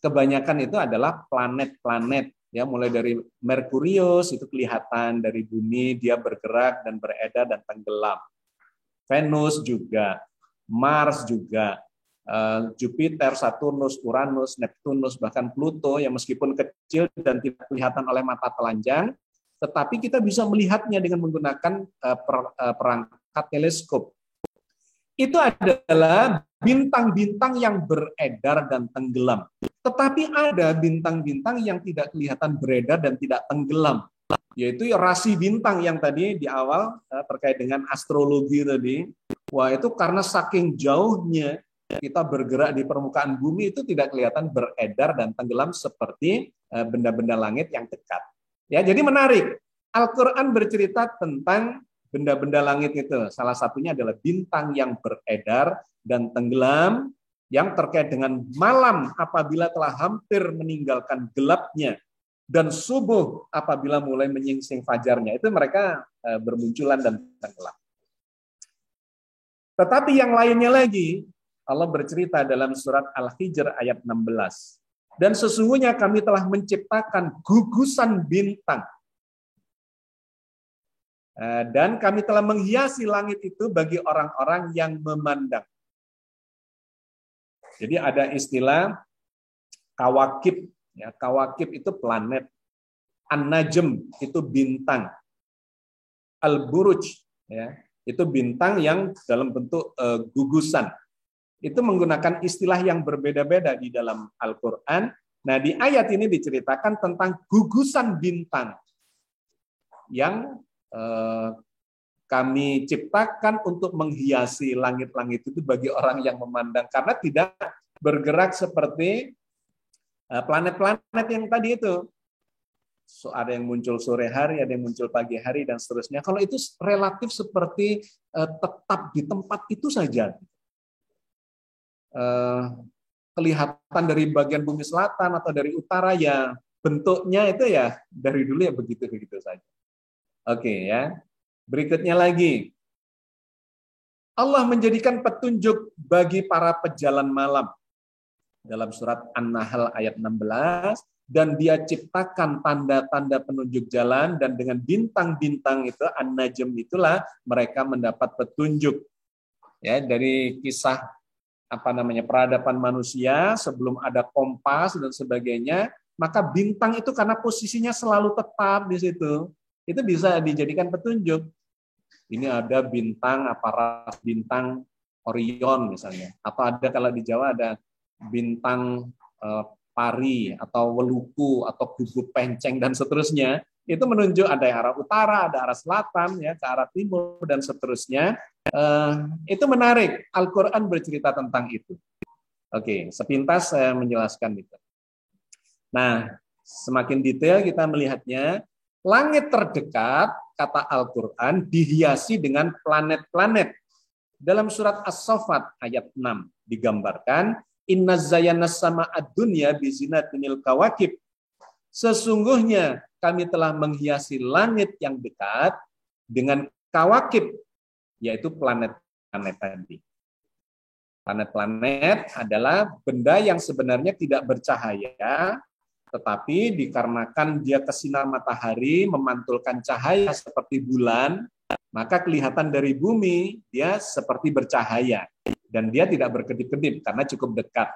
Kebanyakan itu adalah planet-planet. Ya, mulai dari Merkurius itu kelihatan dari bumi, dia bergerak dan beredar dan tenggelam. Venus juga, Mars juga, Jupiter, Saturnus, Uranus, Neptunus, bahkan Pluto yang meskipun kecil dan tidak kelihatan oleh mata telanjang, tetapi kita bisa melihatnya dengan menggunakan perangkat teleskop. Itu adalah bintang-bintang yang beredar dan tenggelam. Tetapi ada bintang-bintang yang tidak kelihatan beredar dan tidak tenggelam, yaitu rasi bintang yang tadi di awal terkait dengan astrologi tadi. Wah, itu karena saking jauhnya kita bergerak di permukaan bumi itu tidak kelihatan beredar dan tenggelam seperti benda-benda langit yang dekat. Ya, jadi menarik. Al-Quran bercerita tentang benda-benda langit itu. Salah satunya adalah bintang yang beredar dan tenggelam, yang terkait dengan malam apabila telah hampir meninggalkan gelapnya, dan subuh apabila mulai menyingsing fajarnya. Itu mereka bermunculan dan tenggelam. Tetapi yang lainnya lagi, Allah bercerita dalam surat Al-Hijr ayat 16. Dan sesungguhnya kami telah menciptakan gugusan bintang. Dan kami telah menghiasi langit itu bagi orang-orang yang memandang. Jadi ada istilah kawakib. Ya, kawakib itu planet. An-Najm itu bintang. Al-Buruj ya, itu bintang yang dalam bentuk gugusan. Itu menggunakan istilah yang berbeda-beda di dalam Al-Quran Nah, di ayat ini diceritakan tentang gugusan bintang yang kami ciptakan untuk menghiasi langit-langit itu bagi orang yang memandang, karena tidak bergerak seperti planet-planet yang tadi itu. So, ada yang muncul sore hari, ada yang muncul pagi hari, dan seterusnya. Kalau itu relatif seperti tetap di tempat itu saja. Kelihatan dari bagian bumi selatan atau dari utara, ya bentuknya itu ya dari dulu ya begitu-begitu saja. Oke ya. Berikutnya lagi. Allah menjadikan petunjuk bagi para pejalan malam. Dalam surat An-Nahl ayat 16, dan dia ciptakan tanda-tanda penunjuk jalan, dan dengan bintang-bintang itu, An-Najm itulah mereka mendapat petunjuk. Ya, dari kisah peradaban manusia sebelum ada kompas dan sebagainya, maka bintang itu karena posisinya selalu tetap di situ, itu bisa dijadikan petunjuk. Ini ada bintang bintang Orion misalnya, atau ada kalau di Jawa ada bintang Pari atau Weluku atau gugup penceng dan seterusnya. Itu menunjuk ada yang arah utara, ada arah selatan, ya ke arah timur dan seterusnya. Itu menarik. Al-Quran bercerita tentang itu. Oke, sepintas saya menjelaskan itu. Nah, semakin detail kita melihatnya, langit terdekat, kata Al-Quran, dihiasi dengan planet-planet. Dalam surat As-Saffat ayat 6 digambarkan, Inna zayyanas sama'ad dunya bizinatinil kawakib. Sesungguhnya kami telah menghiasi langit yang dekat dengan kawakib, yaitu planet-planet tadi. Planet-planet adalah benda yang sebenarnya tidak bercahaya, tetapi dikarenakan dia ke sinar matahari memantulkan cahaya seperti bulan, maka kelihatan dari bumi dia seperti bercahaya dan dia tidak berkedip-kedip karena cukup dekat.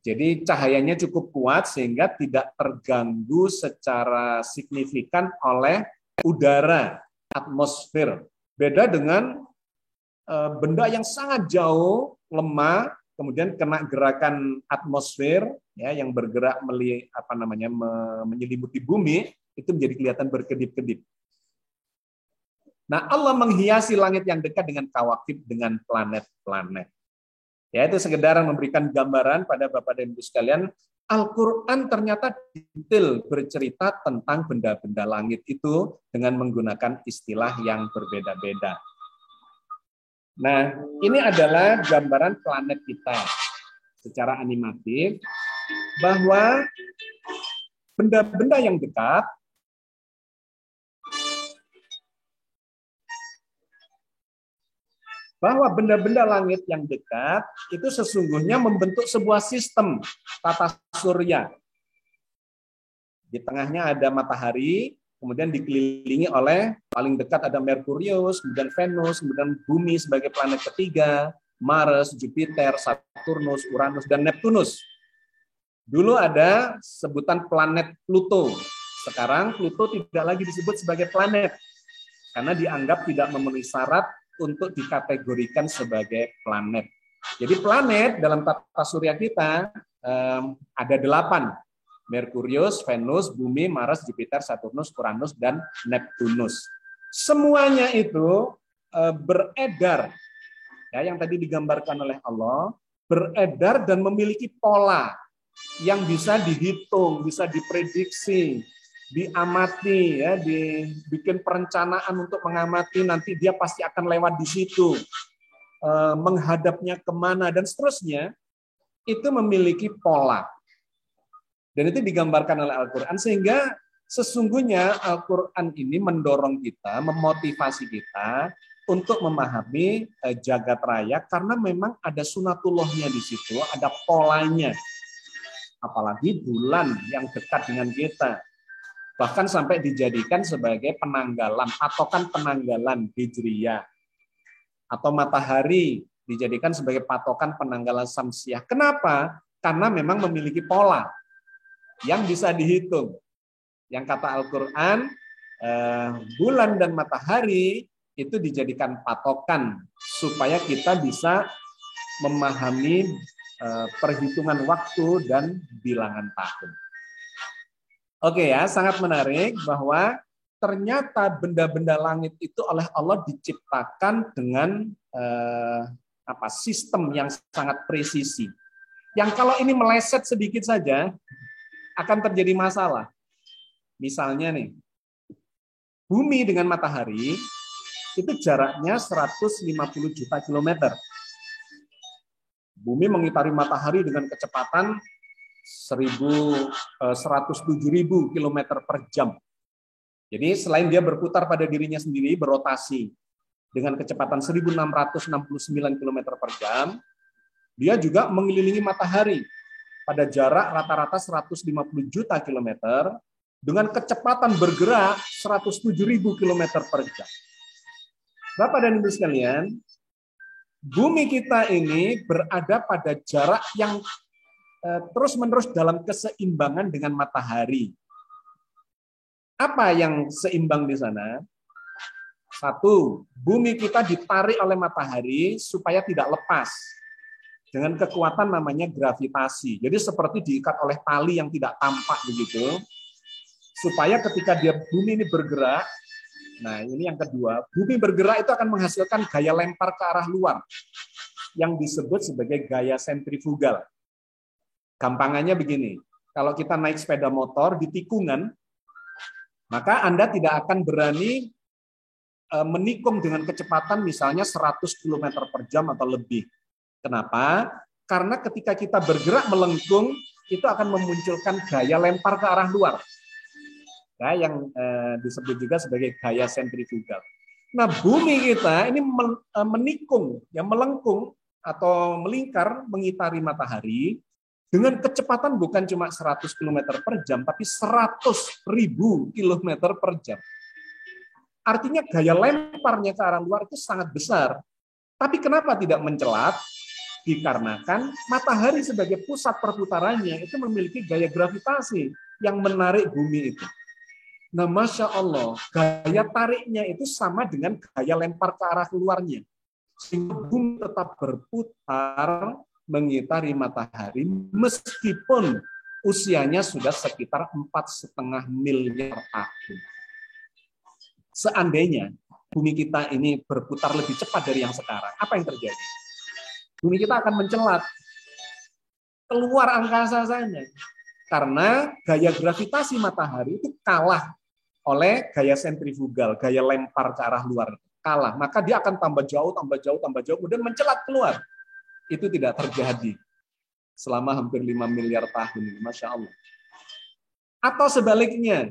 Jadi cahayanya cukup kuat sehingga tidak terganggu secara signifikan oleh udara, atmosfer. Beda dengan benda yang sangat jauh, lemah, kemudian kena gerakan atmosfer, ya, yang bergerak menyelimuti bumi, itu menjadi kelihatan berkedip-kedip. Nah, Allah menghiasi langit yang dekat dengan kawakib, dengan planet-planet. Ya, itu sekedar memberikan gambaran pada Bapak dan Ibu sekalian, Al-Quran ternyata detail bercerita tentang benda-benda langit itu dengan menggunakan istilah yang berbeda-beda. Nah, ini adalah gambaran planet kita secara animatif, bahwa benda-benda yang dekat langit yang dekat itu sesungguhnya membentuk sebuah sistem tata surya. Di tengahnya ada matahari, kemudian dikelilingi oleh paling dekat ada Merkurius, kemudian Venus, kemudian Bumi sebagai planet ketiga, Mars, Jupiter, Saturnus, Uranus, dan Neptunus. Dulu ada sebutan planet Pluto. Sekarang Pluto tidak lagi disebut sebagai planet karena dianggap tidak memenuhi syarat untuk dikategorikan sebagai planet. Jadi planet dalam tata surya kita ada 8. Merkurius, Venus, Bumi, Mars, Jupiter, Saturnus, Uranus, dan Neptunus. Semuanya itu beredar, ya, yang tadi digambarkan oleh Allah, beredar dan memiliki pola yang bisa dihitung, bisa diprediksi, diamati, ya, dibikin perencanaan untuk mengamati nanti dia pasti akan lewat di situ, menghadapnya kemana dan seterusnya, itu memiliki pola. Dan itu digambarkan oleh Al-Quran, sehingga sesungguhnya Al-Quran ini mendorong kita, memotivasi kita untuk memahami jagat raya, karena memang ada sunatullahnya di situ, ada polanya. Apalagi bulan yang dekat dengan kita. Bahkan sampai dijadikan sebagai penanggalan, patokan penanggalan Hijriyah. Atau matahari dijadikan sebagai patokan penanggalan Samsiah. Kenapa? Karena memang memiliki pola yang bisa dihitung. Yang kata Al-Quran, bulan dan matahari itu dijadikan patokan supaya kita bisa memahami perhitungan waktu dan bilangan tahun. Oke ya, sangat menarik bahwa ternyata benda-benda langit itu oleh Allah diciptakan dengan sistem yang sangat presisi. Yang kalau ini meleset sedikit saja akan terjadi masalah. Misalnya nih, bumi dengan matahari itu jaraknya 150 juta kilometer. Bumi mengitari matahari dengan kecepatan 107.000 kilometer per jam. Jadi selain dia berputar pada dirinya sendiri, berotasi dengan kecepatan 1.669 kilometer per jam, dia juga mengelilingi matahari pada jarak rata-rata 150 juta kilometer dengan kecepatan bergerak 107.000 kilometer per jam. Bapak dan Ibu sekalian, bumi kita ini berada pada jarak yang terus-menerus dalam keseimbangan dengan matahari. Apa yang seimbang di sana? Satu, bumi kita ditarik oleh matahari supaya tidak lepas dengan kekuatan namanya gravitasi. Jadi seperti diikat oleh tali yang tidak tampak begitu, supaya ketika bumi ini bergerak, nah ini yang kedua, bumi bergerak itu akan menghasilkan gaya lempar ke arah luar yang disebut sebagai gaya sentrifugal. Gampangannya begini, kalau kita naik sepeda motor di tikungan, maka Anda tidak akan berani menikung dengan kecepatan misalnya 100 km per jam atau lebih. Kenapa? Karena ketika kita bergerak melengkung, itu akan memunculkan gaya lempar ke arah luar. Nah, yang disebut juga sebagai gaya sentrifugal. Nah, bumi kita ini menikung, yang melengkung atau melingkar mengitari matahari dengan kecepatan bukan cuma 100 km per jam, tapi 100.000 km per jam. Artinya gaya lemparnya ke arah luar itu sangat besar. Tapi kenapa tidak mencelat? Dikarenakan matahari sebagai pusat perputarannya itu memiliki gaya gravitasi yang menarik bumi itu. Nah, Masya Allah, gaya tariknya itu sama dengan gaya lempar ke arah keluarnya. Sehingga bumi tetap berputar mengitari matahari meskipun usianya sudah sekitar 4,5 miliar tahun. Seandainya bumi kita ini berputar lebih cepat dari yang sekarang, apa yang terjadi? Bumi kita akan mencelat keluar angkasa sana. Karena gaya gravitasi matahari itu kalah oleh gaya sentrifugal, gaya lempar ke arah luar. Kalah. Maka dia akan tambah jauh, kemudian mencelat keluar. Itu tidak terjadi selama hampir 5 miliar tahun. Masya Allah. Atau sebaliknya,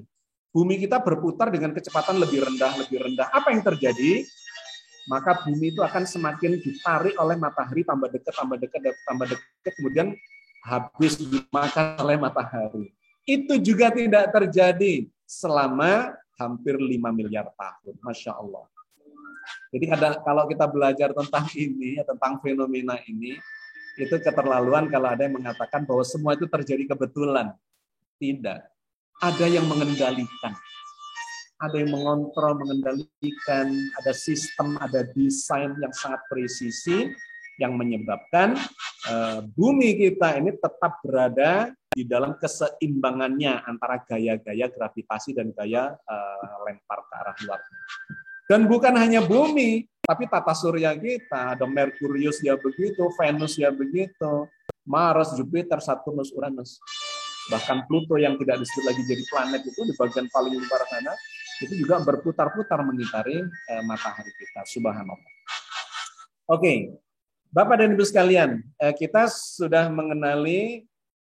bumi kita berputar dengan kecepatan lebih rendah. Apa yang terjadi? Maka bumi itu akan semakin ditarik oleh matahari, tambah dekat, kemudian habis dimakan oleh matahari. Itu juga tidak terjadi selama hampir 5 miliar tahun. Masya Allah. Jadi kalau kita belajar tentang ini, tentang fenomena ini, itu keterlaluan kalau ada yang mengatakan bahwa semua itu terjadi kebetulan. Tidak. Ada yang mengendalikan. Ada yang mengontrol, mengendalikan, ada sistem, ada desain yang sangat presisi yang menyebabkan bumi kita ini tetap berada di dalam keseimbangannya antara gaya-gaya gravitasi dan gaya lempar ke arah luar. Dan bukan hanya bumi, tapi tata surya kita, ada Merkurius ya begitu, Venus ya begitu, Mars, Jupiter, Saturnus, Uranus. Bahkan Pluto yang tidak disebut lagi jadi planet itu di bagian paling luar sana, itu juga berputar-putar mengitari matahari kita. Subhanallah. Oke, Bapak dan Ibu sekalian, kita sudah mengenali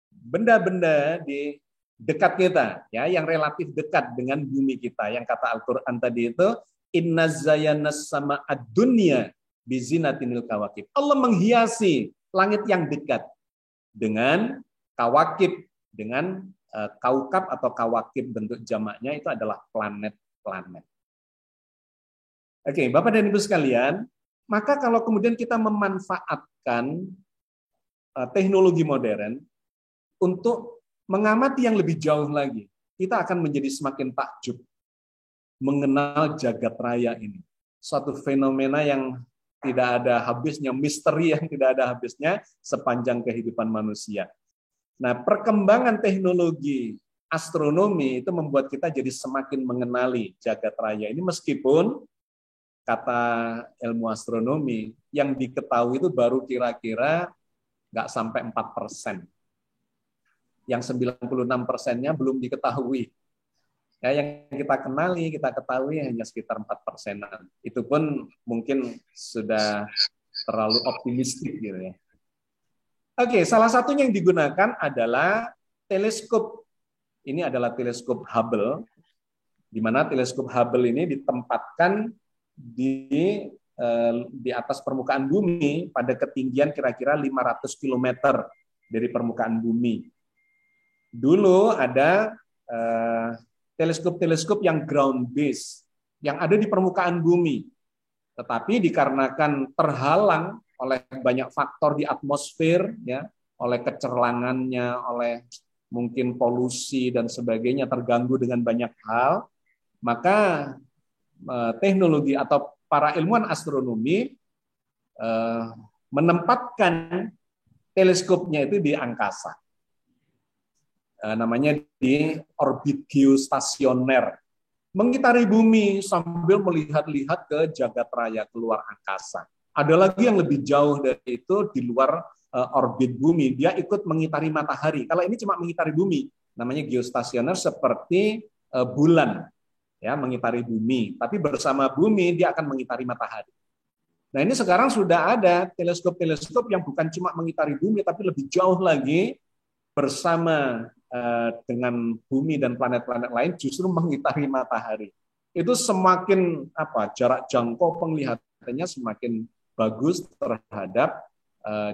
benda-benda di dekat kita, ya, yang relatif dekat dengan bumi kita. Yang kata Al-Quran tadi itu, Inna zayyanas sama ad-dunya bizinatinil kawakib. Allah menghiasi langit yang dekat dengan kawakib, dengan kaukab atau kawakib, bentuk jamaknya itu adalah planet-planet. Oke, Bapak dan Ibu sekalian, maka kalau kemudian kita memanfaatkan teknologi modern untuk mengamati yang lebih jauh lagi, kita akan menjadi semakin takjub mengenal jagat raya ini. Suatu fenomena yang tidak ada habisnya, misteri yang tidak ada habisnya sepanjang kehidupan manusia. Nah, perkembangan teknologi astronomi itu membuat kita jadi semakin mengenali jagat raya ini, meskipun kata ilmu astronomi yang diketahui itu baru kira-kira nggak sampai 4%. Yang 96%-nya belum diketahui. Ya, yang kita kenali, kita ketahui hanya sekitar 4%-an. Itu pun mungkin sudah terlalu optimistik gitu ya. Oke, salah satunya yang digunakan adalah teleskop. Ini adalah teleskop Hubble, di mana teleskop Hubble ini ditempatkan di atas permukaan bumi pada ketinggian kira-kira 500 km dari permukaan bumi. Dulu ada teleskop-teleskop yang ground base, yang ada di permukaan bumi. Tetapi dikarenakan terhalang oleh banyak faktor di atmosfer, ya, oleh kecerlangannya, oleh mungkin polusi dan sebagainya, terganggu dengan banyak hal, maka teknologi atau para ilmuwan astronomi menempatkan teleskopnya itu di angkasa. Namanya di orbit geostasioner, mengitari bumi sambil melihat-lihat ke jagat raya, keluar angkasa. Ada lagi yang lebih jauh dari itu, di luar orbit bumi, dia ikut mengitari matahari. Kalau ini cuma mengitari bumi, namanya geostasioner, seperti bulan, ya, mengitari bumi. Tapi bersama bumi dia akan mengitari matahari. Nah, ini sekarang sudah ada teleskop-teleskop yang bukan cuma mengitari bumi, tapi lebih jauh lagi, bersama dengan bumi dan planet-planet lain, justru mengitari matahari. Itu semakin jarak jangkau penglihatannya semakin bagus terhadap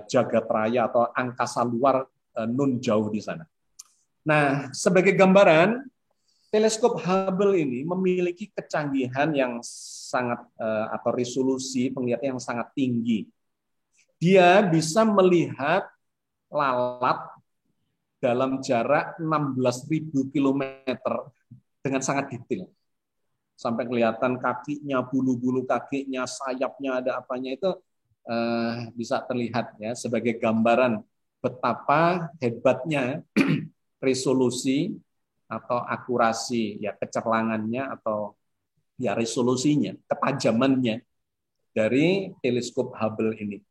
jagat raya atau angkasa luar nun jauh di sana. Nah, sebagai gambaran, teleskop Hubble ini memiliki kecanggihan yang sangat atau resolusi penglihatan yang sangat tinggi. Dia bisa melihat lalat dalam jarak 16.000 km dengan sangat detail. Sampai kelihatan kakinya, bulu-bulu kakinya, sayapnya, ada apanya, itu bisa terlihat ya, sebagai gambaran betapa hebatnya resolusi atau akurasi, ya, kecerlangannya atau ya resolusinya, ketajamannya dari teleskop Hubble ini.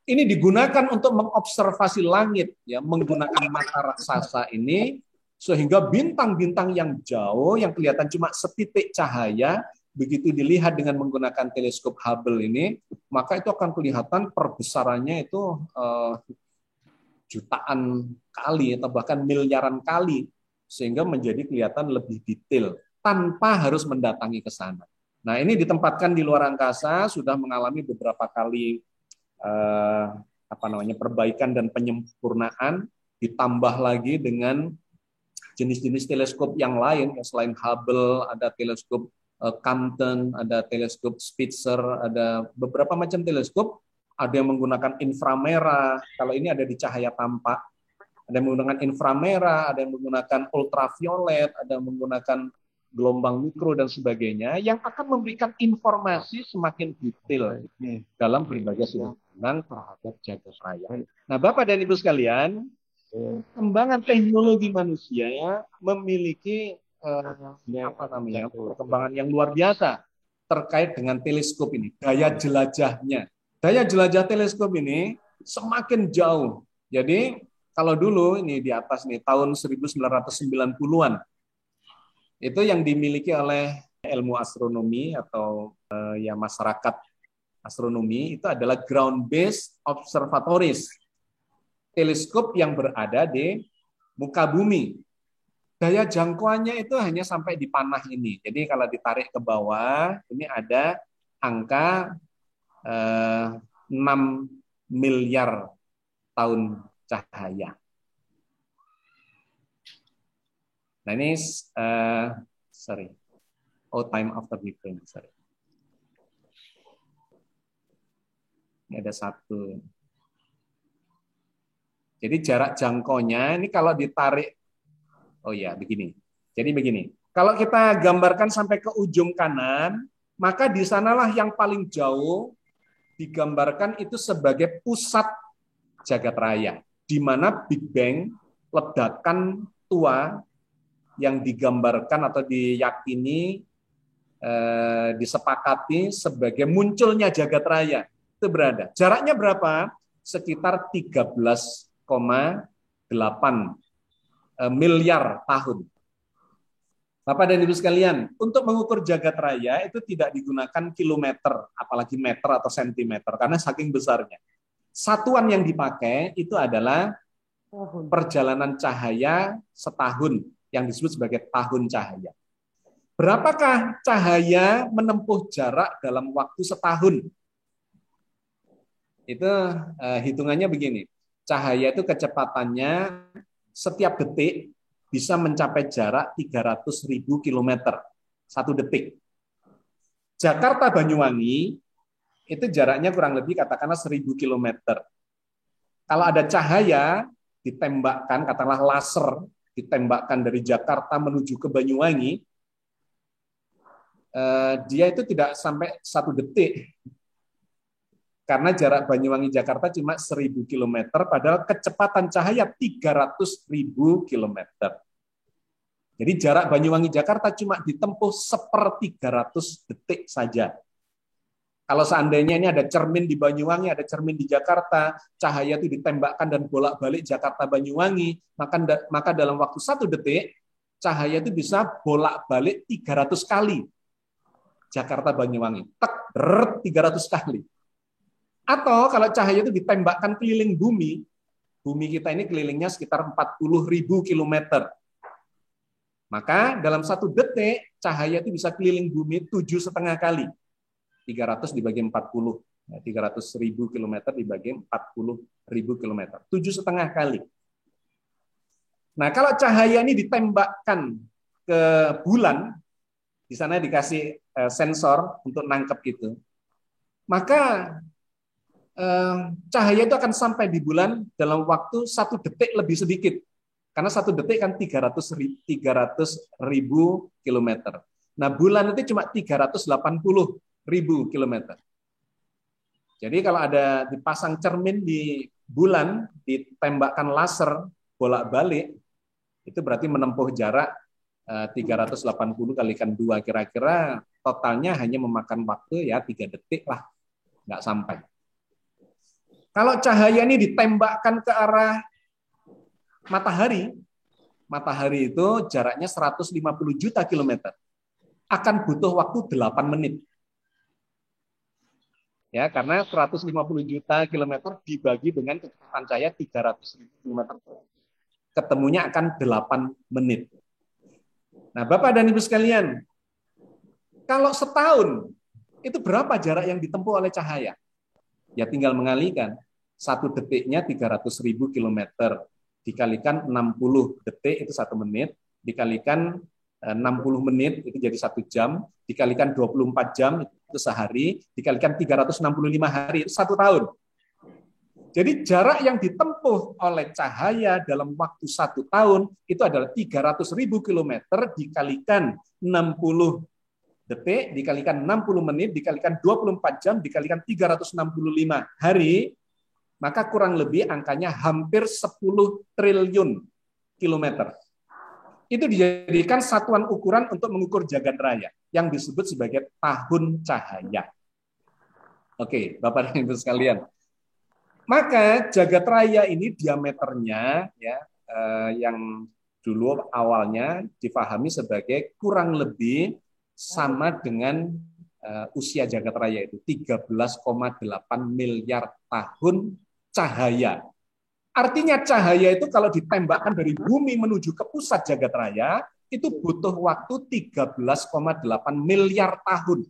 Ini digunakan untuk mengobservasi langit, ya, menggunakan mata raksasa ini, sehingga bintang-bintang yang jauh, yang kelihatan cuma setitik cahaya, begitu dilihat dengan menggunakan teleskop Hubble ini, maka itu akan kelihatan perbesarannya itu jutaan kali atau bahkan miliaran kali, sehingga menjadi kelihatan lebih detail tanpa harus mendatangi ke sana. Nah, ini ditempatkan di luar angkasa, sudah mengalami beberapa kali perbaikan dan penyempurnaan, ditambah lagi dengan jenis-jenis teleskop yang lain, selain Hubble, ada teleskop Compton, ada teleskop Spitzer, ada beberapa macam teleskop, ada yang menggunakan inframerah, kalau ini ada di cahaya tampak, ada yang menggunakan inframerah, ada yang menggunakan ultraviolet, ada yang menggunakan gelombang mikro dan sebagainya, yang akan memberikan informasi semakin detail dalam berbagai sudut pandang terhadap jagat raya. Nah, Bapak dan Ibu sekalian, perkembangan teknologi manusia memiliki perkembangan yang luar biasa terkait dengan teleskop ini, daya jelajahnya. Daya jelajah teleskop ini semakin jauh. Jadi kalau dulu ini di atas nih tahun 1990-an, itu yang dimiliki oleh ilmu astronomi atau ya masyarakat astronomi, itu adalah ground based observatories, teleskop yang berada di muka bumi. Daya jangkauannya itu hanya sampai di panah ini. Jadi kalau ditarik ke bawah, ini ada angka 6 miliar tahun cahaya. Nah, ini time after Big Bang. Ini ada satu. Jadi jarak jangkaunya ini kalau ditarik, begini. Jadi begini. Kalau kita gambarkan sampai ke ujung kanan, maka di sanalah yang paling jauh digambarkan itu sebagai pusat jagat raya, di mana Big Bang, ledakan tua yang digambarkan atau diyakini, disepakati sebagai munculnya jagat raya itu berada. Jaraknya berapa? Sekitar 13,8 miliar tahun. Bapak dan Ibu sekalian, untuk mengukur jagat raya itu tidak digunakan kilometer, apalagi meter atau sentimeter, karena saking besarnya. Satuan yang dipakai itu adalah perjalanan cahaya setahun, yang disebut sebagai tahun cahaya. Berapakah cahaya menempuh jarak dalam waktu setahun? Itu hitungannya begini. Cahaya itu kecepatannya setiap detik bisa mencapai jarak 300.000 kilometer. 1 detik. Jakarta Banyuwangi itu jaraknya kurang lebih katakanlah 1.000 kilometer. Kalau ada cahaya ditembakkan, katakanlah laser, ditembakkan dari Jakarta menuju ke Banyuwangi, dia itu tidak sampai 1 detik. Karena jarak Banyuwangi-Jakarta cuma 1.000 km, padahal kecepatan cahaya 300.000 km. Jadi jarak Banyuwangi-Jakarta cuma ditempuh 1/300 detik saja. Kalau seandainya ini ada cermin di Banyuwangi, ada cermin di Jakarta, cahaya itu ditembakkan dan bolak-balik Jakarta-Banyuwangi, maka dalam waktu 1 detik, cahaya itu bisa bolak-balik 300 kali Jakarta-Banyuwangi. Tek, 300 kali. Atau kalau cahaya itu ditembakkan keliling bumi, bumi kita ini kelilingnya sekitar 40.000 kilometer. Maka dalam 1 detik, cahaya itu bisa keliling bumi 7,5 kali. 300 dibagi 40. 300.000 kilometer dibagi 40.000 kilometer. 7,5 kali. Nah, kalau cahaya ini ditembakkan ke bulan, di sana dikasih sensor untuk nangkep itu, maka cahaya itu akan sampai di bulan dalam waktu 1 detik lebih sedikit. Karena 1 detik kan 300.000 kilometer. Nah, bulan itu cuma 380.000 kilometer. Jadi kalau ada dipasang cermin di bulan, ditembakkan laser bolak-balik, itu berarti menempuh jarak 380 kalikan 2, kira-kira totalnya hanya memakan waktu ya 3 detik lah, nggak sampai. Kalau cahaya ini ditembakkan ke arah matahari, matahari itu jaraknya 150 juta kilometer, akan butuh waktu 8 menit. Ya, karena 150 juta kilometer dibagi dengan kecepatan cahaya 300.000 kilometer, ketemunya akan 8 menit. Nah, Bapak dan Ibu sekalian, kalau setahun, itu berapa jarak yang ditempuh oleh cahaya? Ya tinggal mengalihkan. 1 detiknya 300.000 kilometer, dikalikan 60 detik itu 1 menit, dikalikan 60 menit itu jadi 1 jam, dikalikan 24 jam itu sehari, dikalikan 365 hari itu 1 tahun. Jadi jarak yang ditempuh oleh cahaya dalam waktu 1 tahun itu adalah 300.000 kilometer dikalikan 60 detik, dikalikan 60 menit, dikalikan 24 jam, dikalikan 365 hari, maka kurang lebih angkanya hampir 10 triliun kilometer. Itu dijadikan satuan ukuran untuk mengukur jagat raya yang disebut sebagai tahun cahaya. Oke, Bapak dan Ibu sekalian. Maka jagat raya ini diameternya ya yang dulu awalnya dipahami sebagai kurang lebih sama dengan usia jagat raya itu 13,8 miliar tahun cahaya. Artinya cahaya itu kalau ditembakkan dari bumi menuju ke pusat jagat raya itu butuh waktu 13,8 miliar tahun.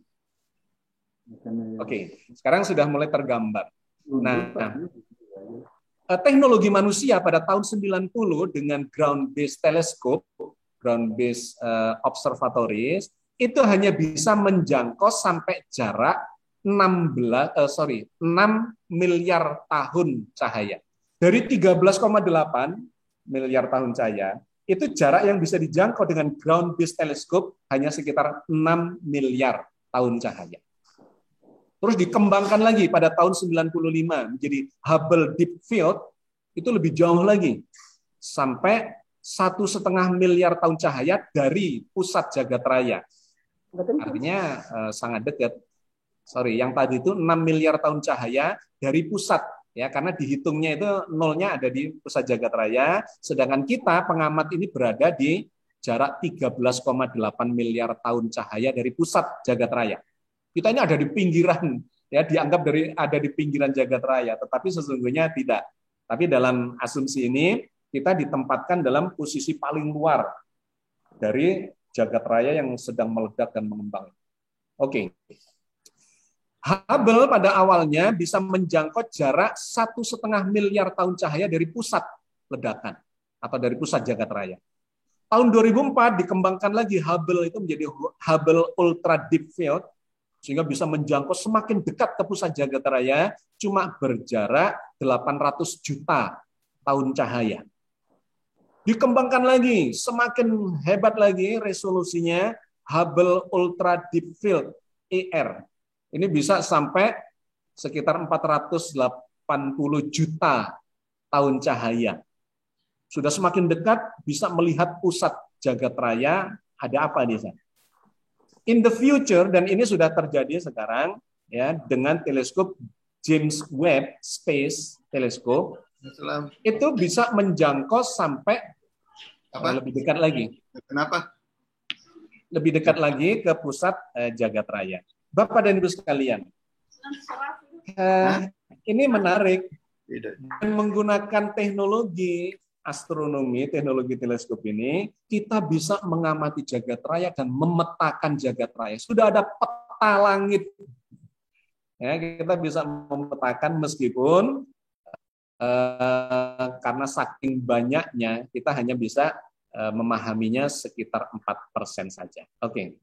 Oke, sekarang sudah mulai tergambar. Nah, teknologi manusia pada tahun 90 dengan ground-based telescope, ground-based observatories, itu hanya bisa menjangkau sampai jarak 6 miliar tahun cahaya. Dari 13,8 miliar tahun cahaya, itu jarak yang bisa dijangkau dengan ground-based telescope hanya sekitar 6 miliar tahun cahaya. Terus dikembangkan lagi pada tahun 95 menjadi Hubble Deep Field, itu lebih jauh lagi. Sampai 1,5 miliar tahun cahaya dari pusat jagat raya. Artinya sangat dekat. Yang tadi itu 6 miliar tahun cahaya dari pusat, ya, karena dihitungnya itu nolnya ada di pusat jagat raya, sedangkan kita pengamat ini berada di jarak 13,8 miliar tahun cahaya dari pusat jagat raya. Kita ini ada di pinggiran, ya, dianggap ada di pinggiran jagat raya, tetapi sesungguhnya tidak. Tapi dalam asumsi ini kita ditempatkan dalam posisi paling luar dari jagat raya yang sedang meledak dan mengembang. Oke. Hubble pada awalnya bisa menjangkau jarak 1,5 miliar tahun cahaya dari pusat ledakan atau dari pusat jagat raya. Tahun 2004 dikembangkan lagi Hubble itu menjadi Hubble Ultra Deep Field, sehingga bisa menjangkau semakin dekat ke pusat jagat raya, cuma berjarak 800 juta tahun cahaya. Dikembangkan lagi, semakin hebat lagi resolusinya, Hubble Ultra Deep Field ER. Ini bisa sampai sekitar 480 juta tahun cahaya. Sudah semakin dekat, bisa melihat pusat jagat raya, ada apa di sana. In the future, dan ini sudah terjadi sekarang, ya, dengan teleskop James Webb Space Telescope, itu bisa menjangkau sampai lebih dekat lagi. Kenapa? Lebih dekat lagi ke pusat jagat raya. Bapak dan Ibu sekalian, ini menarik. Dan menggunakan teknologi astronomi, teknologi teleskop ini, kita bisa mengamati jagat raya dan memetakan jagat raya. Sudah ada peta langit. Ya, kita bisa memetakan meskipun karena saking banyaknya, kita hanya bisa memahaminya sekitar 4% saja. Oke.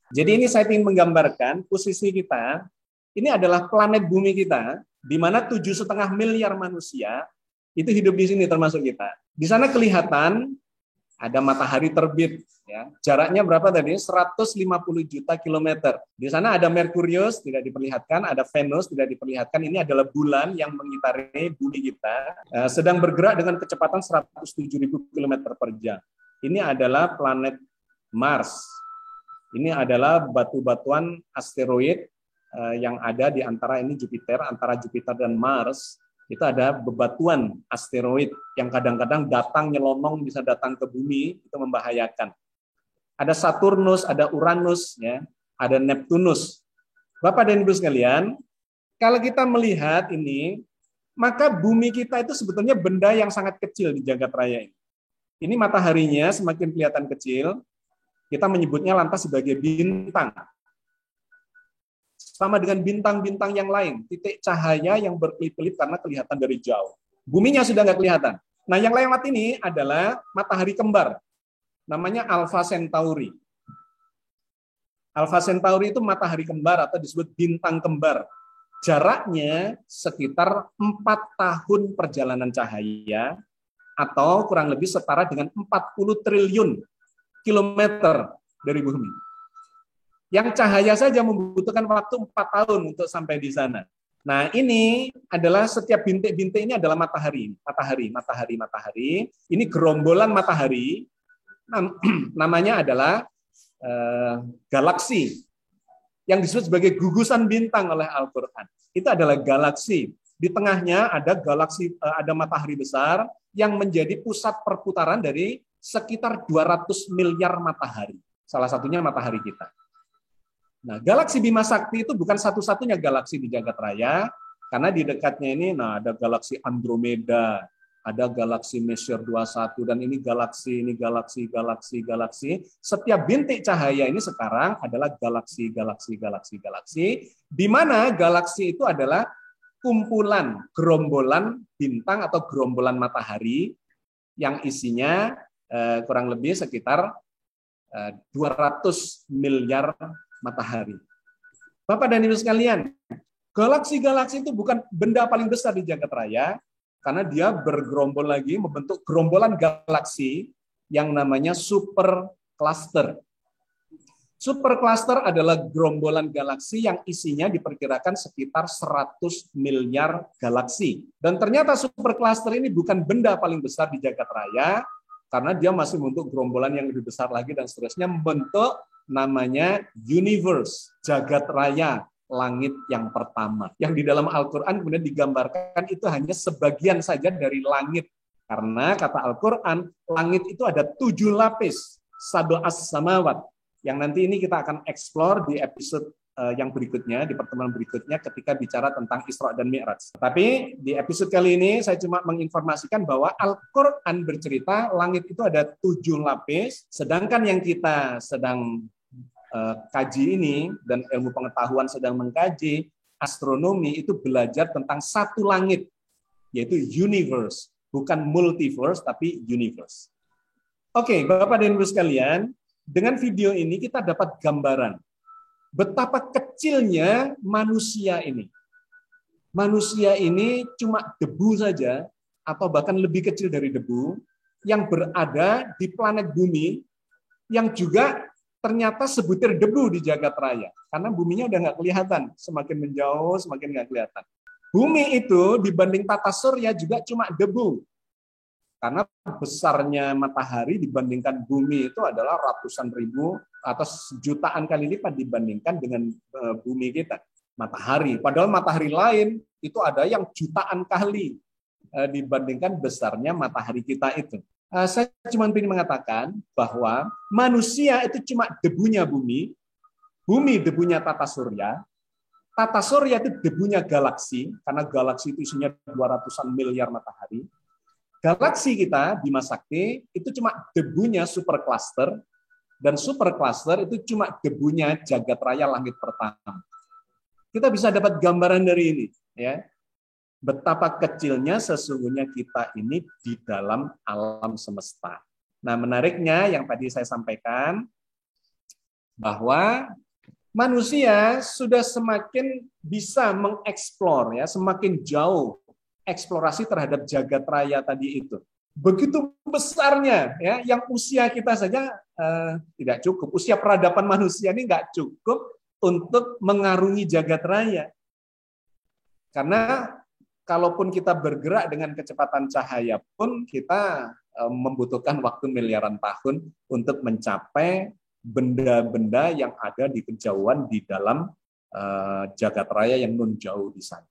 Jadi ini saya ingin menggambarkan posisi kita, ini adalah planet bumi kita, di mana 7,5 miliar manusia itu hidup di sini termasuk kita. Di sana kelihatan ada matahari terbit, ya. Jaraknya berapa tadi? 150 juta kilometer. Di sana ada Merkurius, tidak diperlihatkan, ada Venus, tidak diperlihatkan. Ini adalah bulan yang mengitari bumi kita, sedang bergerak dengan kecepatan 107.000 km per jam. Ini adalah planet Mars. Ini adalah batu-batuan asteroid yang ada di antara ini Jupiter, antara Jupiter dan Mars. Itu ada bebatuan asteroid yang kadang-kadang datang nyelonong, bisa datang ke bumi, itu membahayakan. Ada Saturnus, ada Uranus, ya, ada Neptunus. Bapak dan Ibu sekalian, kalau kita melihat ini, maka bumi kita itu sebetulnya benda yang sangat kecil di jagat raya ini. Ini mataharinya semakin kelihatan kecil, kita menyebutnya lantas sebagai bintang. Sama dengan bintang-bintang yang lain, titik cahaya yang berkelip-kelip karena kelihatan dari jauh. Buminya sudah nggak kelihatan. Nah, yang lewat ini adalah matahari kembar. Namanya Alpha Centauri. Alpha Centauri itu matahari kembar atau disebut bintang kembar. Jaraknya sekitar 4 tahun perjalanan cahaya atau kurang lebih setara dengan 40 triliun kilometer dari bumi. Yang cahaya saja membutuhkan waktu 4 tahun untuk sampai di sana. Nah, ini adalah setiap bintik-bintik ini adalah matahari. Ini gerombolan matahari. Namanya adalah galaksi. Yang disebut sebagai gugusan bintang oleh Al-Quran. Itu adalah galaksi. Di tengahnya ada galaksi, ada matahari besar yang menjadi pusat perputaran dari sekitar 200 miliar matahari. Salah satunya matahari kita. Nah, galaksi Bima Sakti itu bukan satu-satunya galaksi di jagat raya, karena di dekatnya ini ada galaksi Andromeda, ada galaksi Messier 21, dan ini galaksi. Setiap bintik cahaya ini sekarang adalah galaksi, di mana galaksi itu adalah kumpulan, gerombolan bintang atau gerombolan matahari yang isinya kurang lebih sekitar 200 miliar matahari. Bapak dan Ibu sekalian, galaksi-galaksi itu bukan benda paling besar di jagat raya, karena dia bergerombol lagi, membentuk gerombolan galaksi yang namanya super cluster. Supercluster adalah gerombolan galaksi yang isinya diperkirakan sekitar 100 miliar galaksi. Dan ternyata supercluster ini bukan benda paling besar di jagat raya, karena dia masih membentuk gerombolan yang lebih besar lagi dan seterusnya, membentuk namanya universe, jagat raya, langit yang pertama. Yang di dalam Al-Quran kemudian digambarkan itu hanya sebagian saja dari langit. Karena kata Al-Quran, langit itu ada 7 lapis, sab'as samawat. Yang nanti ini kita akan explore di episode yang berikutnya, di pertemuan berikutnya ketika bicara tentang Isra dan Mi'raj. Tapi di episode kali ini saya cuma menginformasikan bahwa Al-Quran bercerita langit itu ada 7 lapis, sedangkan yang kita sedang kaji ini dan ilmu pengetahuan sedang mengkaji astronomi itu belajar tentang satu langit, yaitu universe, bukan multiverse tapi universe. Oke, Bapak dan Ibu sekalian, dengan video ini kita dapat gambaran betapa kecilnya manusia ini. Manusia ini cuma debu saja, atau bahkan lebih kecil dari debu, yang berada di planet bumi, yang juga ternyata sebutir debu di jagat raya. Karena buminya udah nggak kelihatan, semakin menjauh semakin nggak kelihatan. Bumi itu dibanding tata surya juga cuma debu. Karena besarnya matahari dibandingkan bumi itu adalah ratusan ribu atau jutaan kali lipat dibandingkan dengan bumi kita, matahari. Padahal matahari lain itu ada yang jutaan kali dibandingkan besarnya matahari kita itu. Saya cuma ingin mengatakan bahwa manusia itu cuma debunya bumi, bumi debunya tata surya itu debunya galaksi, karena galaksi itu isinya 200-an miliar matahari. Galaksi kita, Bima Sakti, itu cuma debunya supercluster, dan supercluster itu cuma debunya jagat raya langit pertama. Kita bisa dapat gambaran dari ini, ya. Betapa kecilnya sesungguhnya kita ini di dalam alam semesta. Nah, menariknya yang tadi saya sampaikan, bahwa manusia sudah semakin bisa mengeksplor, ya, semakin jauh eksplorasi terhadap jagat raya tadi itu. Begitu besarnya, ya, yang usia kita saja tidak cukup. Usia peradaban manusia ini nggak cukup untuk mengarungi jagat raya. Karena kalaupun kita bergerak dengan kecepatan cahaya pun, kita membutuhkan waktu miliaran tahun untuk mencapai benda-benda yang ada di kejauhan di dalam jagat raya yang nun jauh di sana.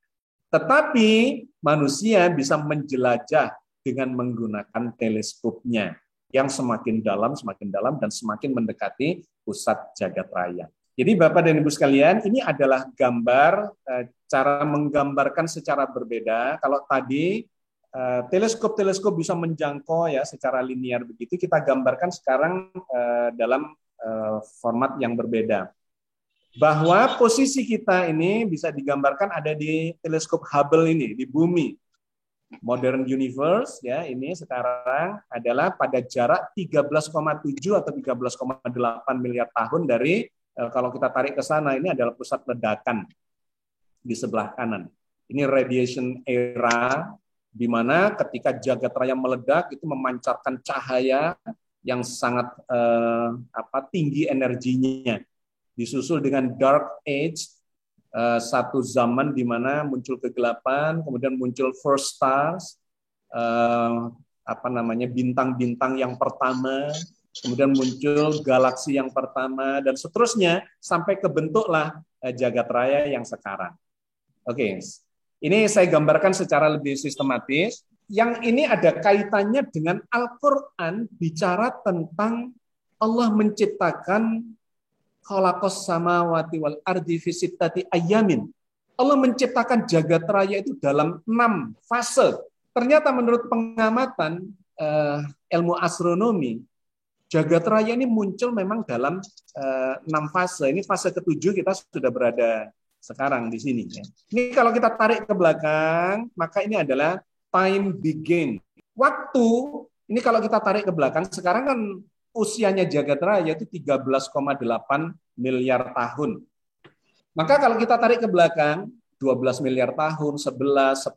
Tetapi manusia bisa menjelajah dengan menggunakan teleskopnya yang semakin dalam, dan semakin mendekati pusat jagat raya. Jadi Bapak dan Ibu sekalian, ini adalah gambar, cara menggambarkan secara berbeda. Kalau tadi teleskop bisa menjangkau, ya, secara linear begitu, kita gambarkan sekarang dalam format yang berbeda. Bahwa posisi kita ini bisa digambarkan ada di teleskop Hubble ini, di bumi. Modern universe, ya, ini sekarang adalah pada jarak 13,7 atau 13,8 miliar tahun dari, kalau kita tarik ke sana, ini adalah pusat ledakan di sebelah kanan. Ini radiation era, di mana ketika jagat raya meledak itu memancarkan cahaya yang sangat tinggi energinya. Disusul dengan dark age, satu zaman di mana muncul kegelapan, kemudian muncul first stars, bintang-bintang yang pertama, kemudian muncul galaksi yang pertama, dan seterusnya sampai kebentuklah jagat raya yang sekarang. Oke, ini saya gambarkan secara lebih sistematis. Yang ini ada kaitannya dengan Al-Quran bicara tentang Allah menciptakan khalaqas samawati wal ardi fi sittati ayyamin. Allah menciptakan jagat raya itu dalam 6 fase. Ternyata menurut pengamatan ilmu astronomi, jagat raya ini muncul memang dalam 6 fase. Ini fase ke-7 kita sudah berada sekarang di sini. Ya. Ini kalau kita tarik ke belakang, maka ini adalah time begin. Waktu, ini kalau kita tarik ke belakang, sekarang kan usianya jagat raya itu 13,8 miliar tahun. Maka kalau kita tarik ke belakang, 12 miliar tahun, 11,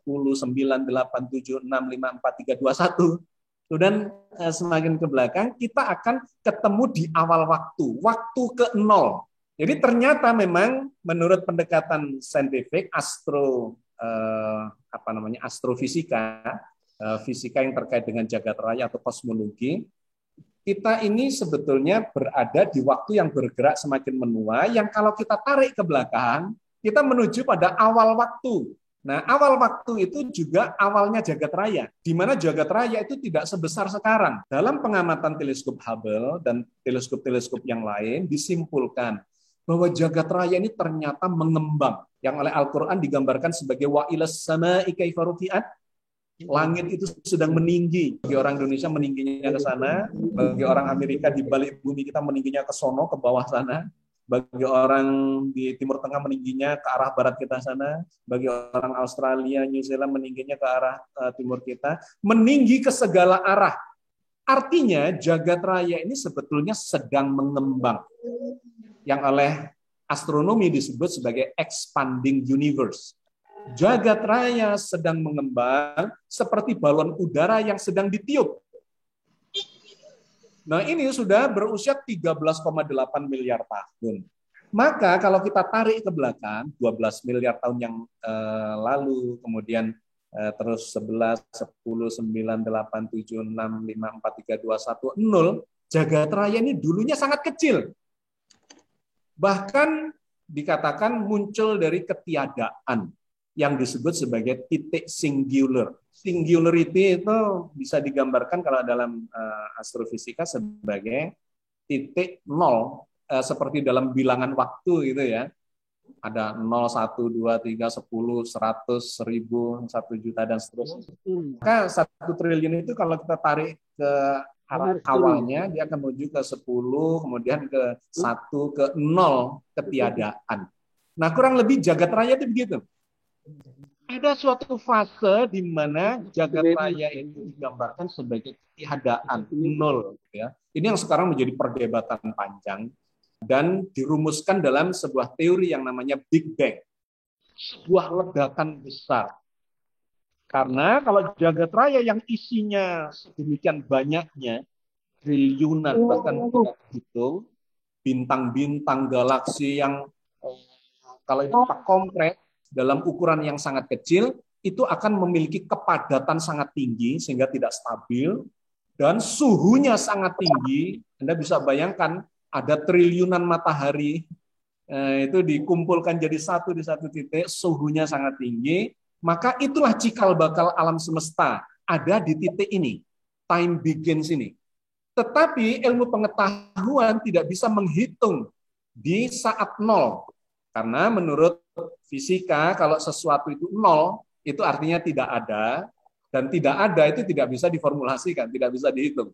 10, 9, 8, 7, 6, 5, 4, 3, 2, 1. Dan semakin ke belakang kita akan ketemu di awal waktu ke nol. Jadi ternyata memang menurut pendekatan saintifik astrofisika, fisika yang terkait dengan jagat raya atau kosmologi, kita ini sebetulnya berada di waktu yang bergerak semakin menua, yang kalau kita tarik ke belakang, kita menuju pada awal waktu. Nah, awal waktu itu juga awalnya jagat raya, di mana jagat raya itu tidak sebesar sekarang. Dalam pengamatan teleskop Hubble dan teleskop-teleskop yang lain disimpulkan bahwa jagat raya ini ternyata mengembang, yang oleh Al-Quran digambarkan sebagai wa ilas sama'i kaifa rufi'at. Langit itu sedang meninggi. Bagi orang Indonesia meningginya ke sana, bagi orang Amerika di balik bumi kita meningginya ke sono, ke bawah sana. Bagi orang di Timur Tengah meningginya ke arah barat kita sana, bagi orang Australia, New Zealand meningginya ke arah timur kita, meninggi ke segala arah. Artinya jagat raya ini sebetulnya sedang mengembang, yang oleh astronomi disebut sebagai expanding universe. Jagat raya sedang mengembang seperti balon udara yang sedang ditiup. Nah, ini sudah berusia 13,8 miliar tahun. Maka kalau kita tarik ke belakang, 12 miliar tahun yang lalu, kemudian terus 11, 10, 9, 8, 7, 6, 5, 4, 3, 2, 1, 0, jagat raya ini dulunya sangat kecil. Bahkan dikatakan muncul dari ketiadaan yang disebut sebagai titik singular. Singularity itu bisa digambarkan kalau dalam astrofisika sebagai titik nol, seperti dalam bilangan waktu gitu ya. Ada 0, 1, 2, 3, 10, 100, 1000, 1 juta, dan seterusnya. Maka 1 triliun itu kalau kita tarik ke arah awalnya, dia akan menuju ke 10, kemudian ke 1, ke 0, ketiadaan. Nah, kurang lebih jagat raya itu begitu. Ada suatu fase di mana jagat raya itu digambarkan sebagai ketiadaan, nol. Ya. Ini yang sekarang menjadi perdebatan panjang dan dirumuskan dalam sebuah teori yang namanya Big Bang. Sebuah ledakan besar. Karena kalau jagat raya yang isinya sedemikian banyaknya, triliunan, bahkan tidak hitung, bintang-bintang, galaksi yang kalau itu kompres, dalam ukuran yang sangat kecil, itu akan memiliki kepadatan sangat tinggi sehingga tidak stabil, dan suhunya sangat tinggi. Anda bisa bayangkan ada triliunan matahari itu dikumpulkan jadi satu di satu titik, suhunya sangat tinggi, maka itulah cikal bakal alam semesta ada di titik ini, time begins ini. Tetapi ilmu pengetahuan tidak bisa menghitung di saat nol, karena menurut fisika, kalau sesuatu itu nol, itu artinya tidak ada, dan tidak ada itu tidak bisa diformulasikan, tidak bisa dihitung.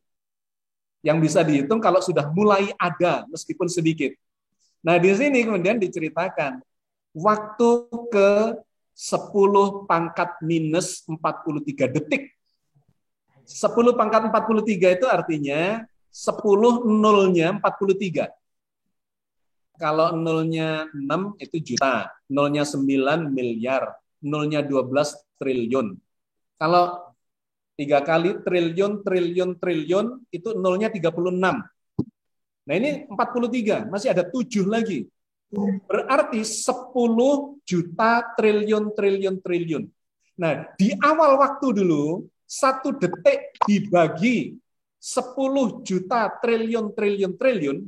Yang bisa dihitung kalau sudah mulai ada, meskipun sedikit. Nah, di sini kemudian diceritakan, waktu ke 10 pangkat minus 43 detik. 10 pangkat 43 itu artinya 10 nolnya 43. Kalau nolnya 6 itu juta, nolnya 9 miliar, nolnya 12 triliun. Kalau 3 kali triliun, triliun, triliun, itu nolnya 36. Nah ini 43, masih ada 7 lagi. Berarti 10 juta triliun, triliun, triliun. Nah di awal waktu dulu, 1 detik dibagi 10 juta triliun, triliun, triliun,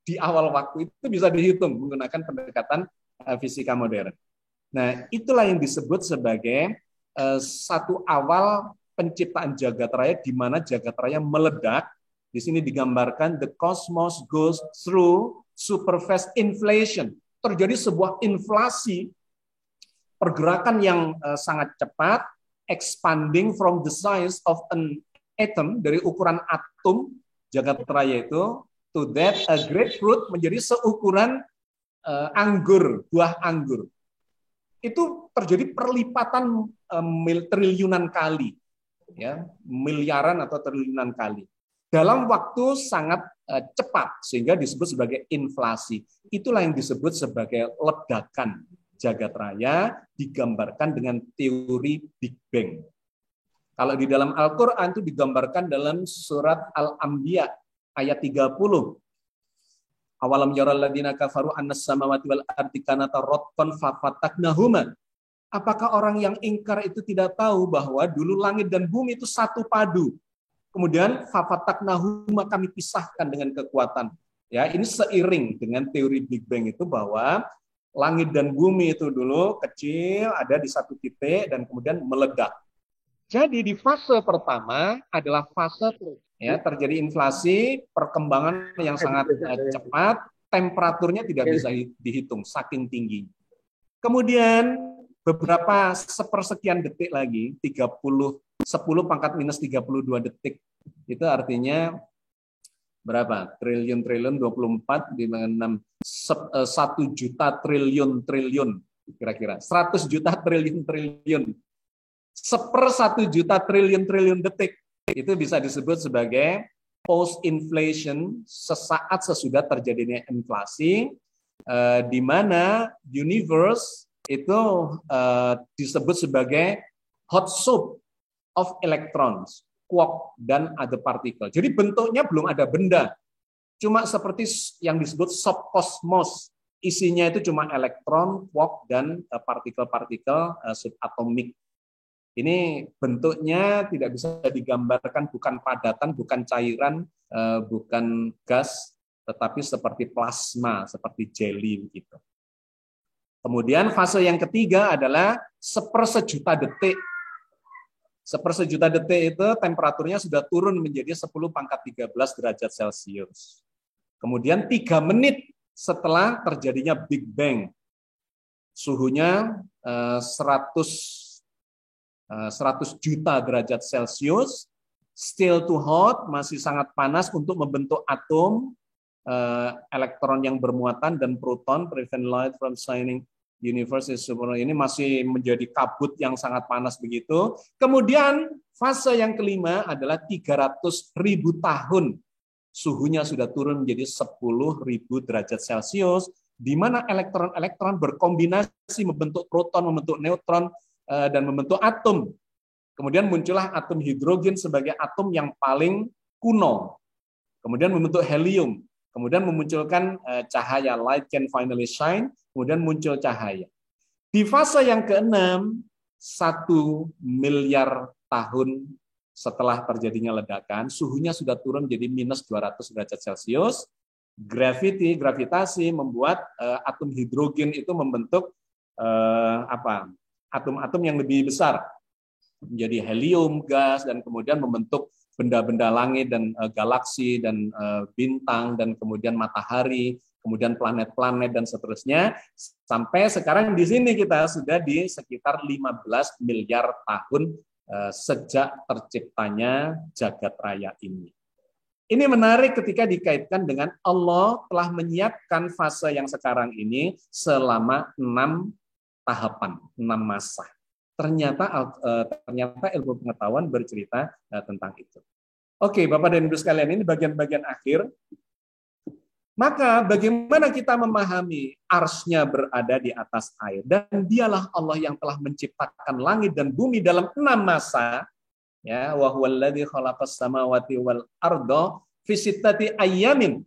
di awal waktu itu bisa dihitung menggunakan pendekatan fisika modern. Nah, itulah yang disebut sebagai satu awal penciptaan jagat raya, di mana jagat raya meledak. Di sini digambarkan the cosmos goes through superfast inflation. Terjadi sebuah inflasi, pergerakan yang sangat cepat, expanding from the size of an atom, dari ukuran atom jagat raya itu, to that a grapefruit, menjadi seukuran anggur, buah anggur. Itu terjadi perlipatan triliunan kali, ya, miliaran atau triliunan kali. Dalam waktu sangat cepat, sehingga disebut sebagai inflasi. Itulah yang disebut sebagai ledakan jagat raya, digambarkan dengan teori Big Bang. Kalau di dalam Al-Quran itu digambarkan dalam surat Al-Anbiya ayat 30. Awalam yaral ladina kafaru annas samawati wal ardi kanata ratqan fafataknahuma. Apakah orang yang ingkar itu tidak tahu bahwa dulu langit dan bumi itu satu padu. Kemudian fafataknahuma, kami pisahkan dengan kekuatan. Ya, ini seiring dengan teori Big Bang itu bahwa langit dan bumi itu dulu kecil, ada di satu titik dan kemudian meledak. Jadi di fase pertama adalah fase terjadi inflasi, perkembangan yang sangat cepat, temperaturnya tidak bisa dihitung, saking tinggi. Kemudian beberapa sepersekian detik lagi, 10 pangkat minus 32 detik, itu artinya berapa? Triliun, 24, 6, 1 juta triliun, kira-kira. 100 juta triliun. 1/1 juta triliun detik itu bisa disebut sebagai post inflation, sesaat sesudah terjadinya inflasi, di mana universe itu disebut sebagai hot soup of electrons, quark dan other particle. Jadi bentuknya belum ada benda, cuma seperti yang disebut subkosmos, isinya itu cuma elektron, quark dan partikel-partikel subatomik. Ini bentuknya tidak bisa digambarkan, bukan padatan, bukan cairan, bukan gas, tetapi seperti plasma, seperti jelly gitu. Kemudian fase yang ketiga adalah 1/1 detik. 1/1 detik itu temperaturnya sudah turun menjadi 10 pangkat 13 derajat Celcius. Kemudian 3 menit setelah terjadinya Big Bang, suhunya 100 juta derajat Celcius, still too hot, masih sangat panas untuk membentuk atom, elektron yang bermuatan dan proton, prevent light from shining, universe is super, ini masih menjadi kabut yang sangat panas begitu. Kemudian fase yang kelima adalah 300.000 tahun, suhunya sudah turun menjadi 10.000 derajat Celcius, di mana elektron-elektron berkombinasi membentuk proton, membentuk neutron, dan membentuk atom. Kemudian muncullah atom hidrogen sebagai atom yang paling kuno. Kemudian membentuk helium. Kemudian memunculkan cahaya, light can finally shine. Kemudian muncul cahaya. Di fase yang keenam, 1 miliar tahun setelah terjadinya ledakan, suhunya sudah turun menjadi minus 200 derajat Celcius. Gravitasi membuat atom hidrogen itu membentuk atom-atom yang lebih besar, menjadi helium, gas, dan kemudian membentuk benda-benda langit dan galaksi dan bintang, dan kemudian matahari, kemudian planet-planet dan seterusnya. Sampai sekarang di sini kita sudah di sekitar 15 miliar tahun sejak terciptanya jagat raya ini. Ini menarik ketika dikaitkan dengan Allah telah menyiapkan fase yang sekarang ini selama 6 tahapan, 6 masa. Ternyata ilmu pengetahuan bercerita tentang itu. Oke, Bapak dan Ibu sekalian, ini bagian-bagian akhir. Maka bagaimana kita memahami arsy-nya berada di atas air, dan dialah Allah yang telah menciptakan langit dan bumi dalam 6 masa. Ya, wa huwallazi khalaqas samawati wal arda fi sittati ayyamin,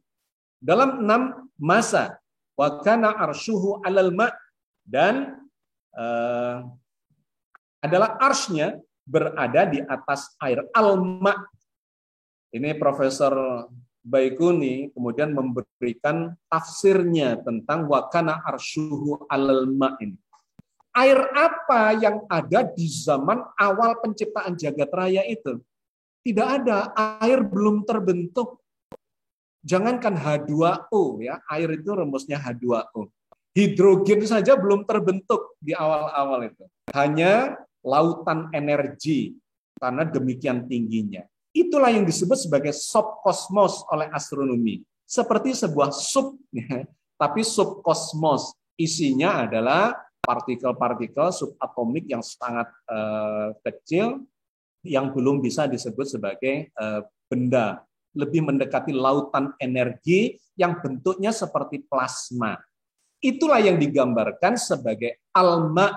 dalam 6 masa. Wa kana arsyuhu 'alal ma', dan adalah arsy-nya berada di atas air. Al-ma'. Ini Profesor Baikuni kemudian memberikan tafsirnya tentang wa kana arsyuhu 'alal ma'. Air apa yang ada di zaman awal penciptaan jagat raya itu? Tidak ada, air belum terbentuk. Jangankan H2O, ya, air itu rumusnya H2O. Hidrogen saja belum terbentuk di awal-awal itu. Hanya lautan energi karena demikian tingginya. Itulah yang disebut sebagai subkosmos oleh astronomi. Seperti sebuah sup, ya, tapi subkosmos. Isinya adalah partikel-partikel subatomik yang sangat kecil yang belum bisa disebut sebagai benda. Lebih mendekati lautan energi yang bentuknya seperti plasma. Itulah yang digambarkan sebagai al-ma',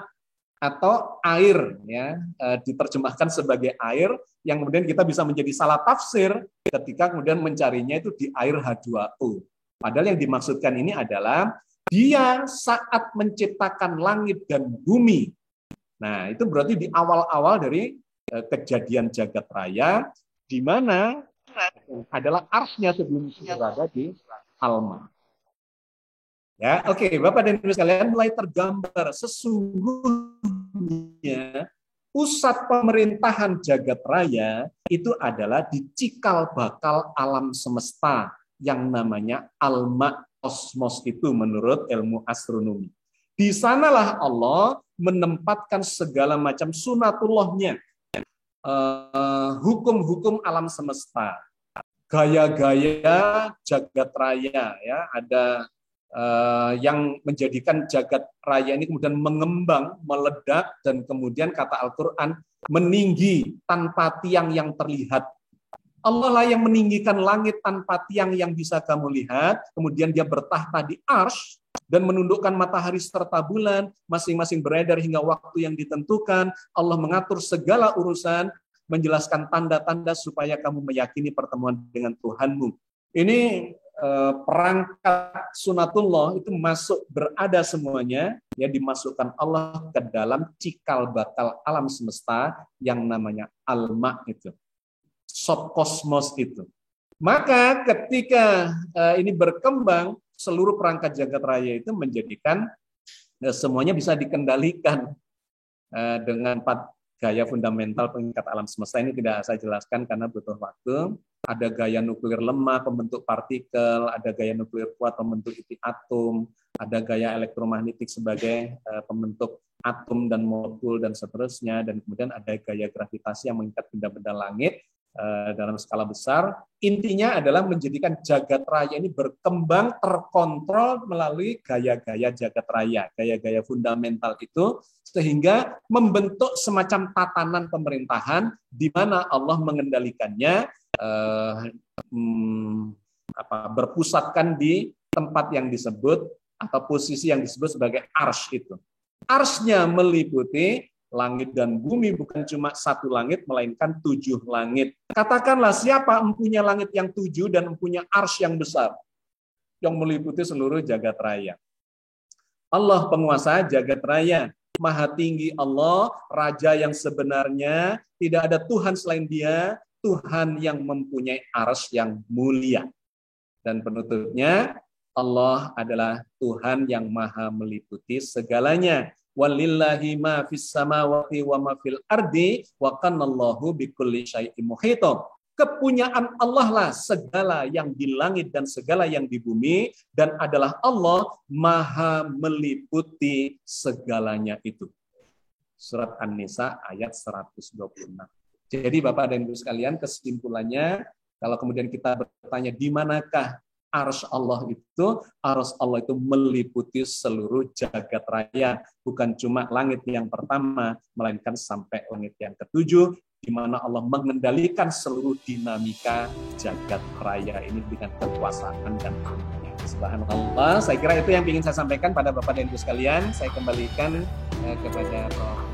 atau air, ya, diterjemahkan sebagai air, yang kemudian kita bisa menjadi salah tafsir ketika kemudian mencarinya itu di air H2O. Padahal yang dimaksudkan ini adalah dia saat menciptakan langit dan bumi. Nah, itu berarti di awal-awal dari kejadian jagat raya, di mana adalah arsy-nya sebelum itu berada di Alma. Ya, oke, Bapak dan Ibu sekalian, mulai tergambar sesungguhnya pusat pemerintahan jagat raya itu adalah di cikal bakal alam semesta yang namanya Alma, kosmos itu menurut ilmu astronomi. Di sanalah Allah menempatkan segala macam sunatullahnya, hukum-hukum alam semesta, gaya-gaya jagat raya, ya, ada yang menjadikan jagat raya ini kemudian mengembang, meledak, dan kemudian kata Al-Quran meninggi tanpa tiang yang terlihat. Allah lah yang meninggikan langit tanpa tiang yang bisa kamu lihat, kemudian dia bertahta di arsy dan menundukkan matahari serta bulan, masing-masing beredar hingga waktu yang ditentukan. Allah mengatur segala urusan, menjelaskan tanda-tanda supaya kamu meyakini pertemuan dengan Tuhanmu. Ini perangkat sunatullah itu masuk, berada semuanya, ya, dimasukkan Allah ke dalam cikal bakal alam semesta yang namanya Alma itu, subkosmos itu. Maka ketika ini berkembang, seluruh perangkat jagat raya itu menjadikan semuanya bisa dikendalikan dengan 4 gaya fundamental pengikat alam semesta. Ini tidak saya jelaskan karena butuh waktu. Ada gaya nuklir lemah pembentuk partikel, ada gaya nuklir kuat pembentuk inti atom, ada gaya elektromagnetik sebagai pembentuk atom dan molekul dan seterusnya, dan kemudian ada gaya gravitasi yang mengikat benda-benda langit dalam skala besar. Intinya adalah menjadikan jagat raya ini berkembang terkontrol melalui gaya-gaya jagat raya, gaya-gaya fundamental itu, sehingga membentuk semacam tatanan pemerintahan di mana Allah mengendalikannya, berpusatkan di tempat yang disebut atau posisi yang disebut sebagai arsy itu. Arsy-nya meliputi langit dan bumi, bukan cuma 1 langit, melainkan 7 langit. Katakanlah siapa empunya langit yang 7 dan empunya arsy yang besar, yang meliputi seluruh jagat raya. Allah penguasa jagat raya, maha tinggi Allah, raja yang sebenarnya, tidak ada Tuhan selain dia, Tuhan yang mempunyai arsy yang mulia. Dan penutupnya, Allah adalah Tuhan yang maha meliputi segalanya. Walillahi ma fis samawati wa ma fil ardi wa kanallahu bikulli syai'in muhita. Kepunyaan Allah lah segala yang di langit dan segala yang di bumi, dan adalah Allah maha meliputi segalanya itu. Surat An-Nisa ayat 126. Jadi Bapak dan Ibu sekalian, kesimpulannya, kalau kemudian kita bertanya di manakah arsy Allah itu, arsy Allah itu meliputi seluruh jagat raya, bukan cuma langit yang pertama, melainkan sampai langit yang ke-7, di mana Allah mengendalikan seluruh dinamika jagat raya ini dengan kekuasaan dan ilmunya. Subhanallah. Saya kira itu yang ingin saya sampaikan pada Bapak dan Ibu sekalian. Saya kembalikan kepada Prof.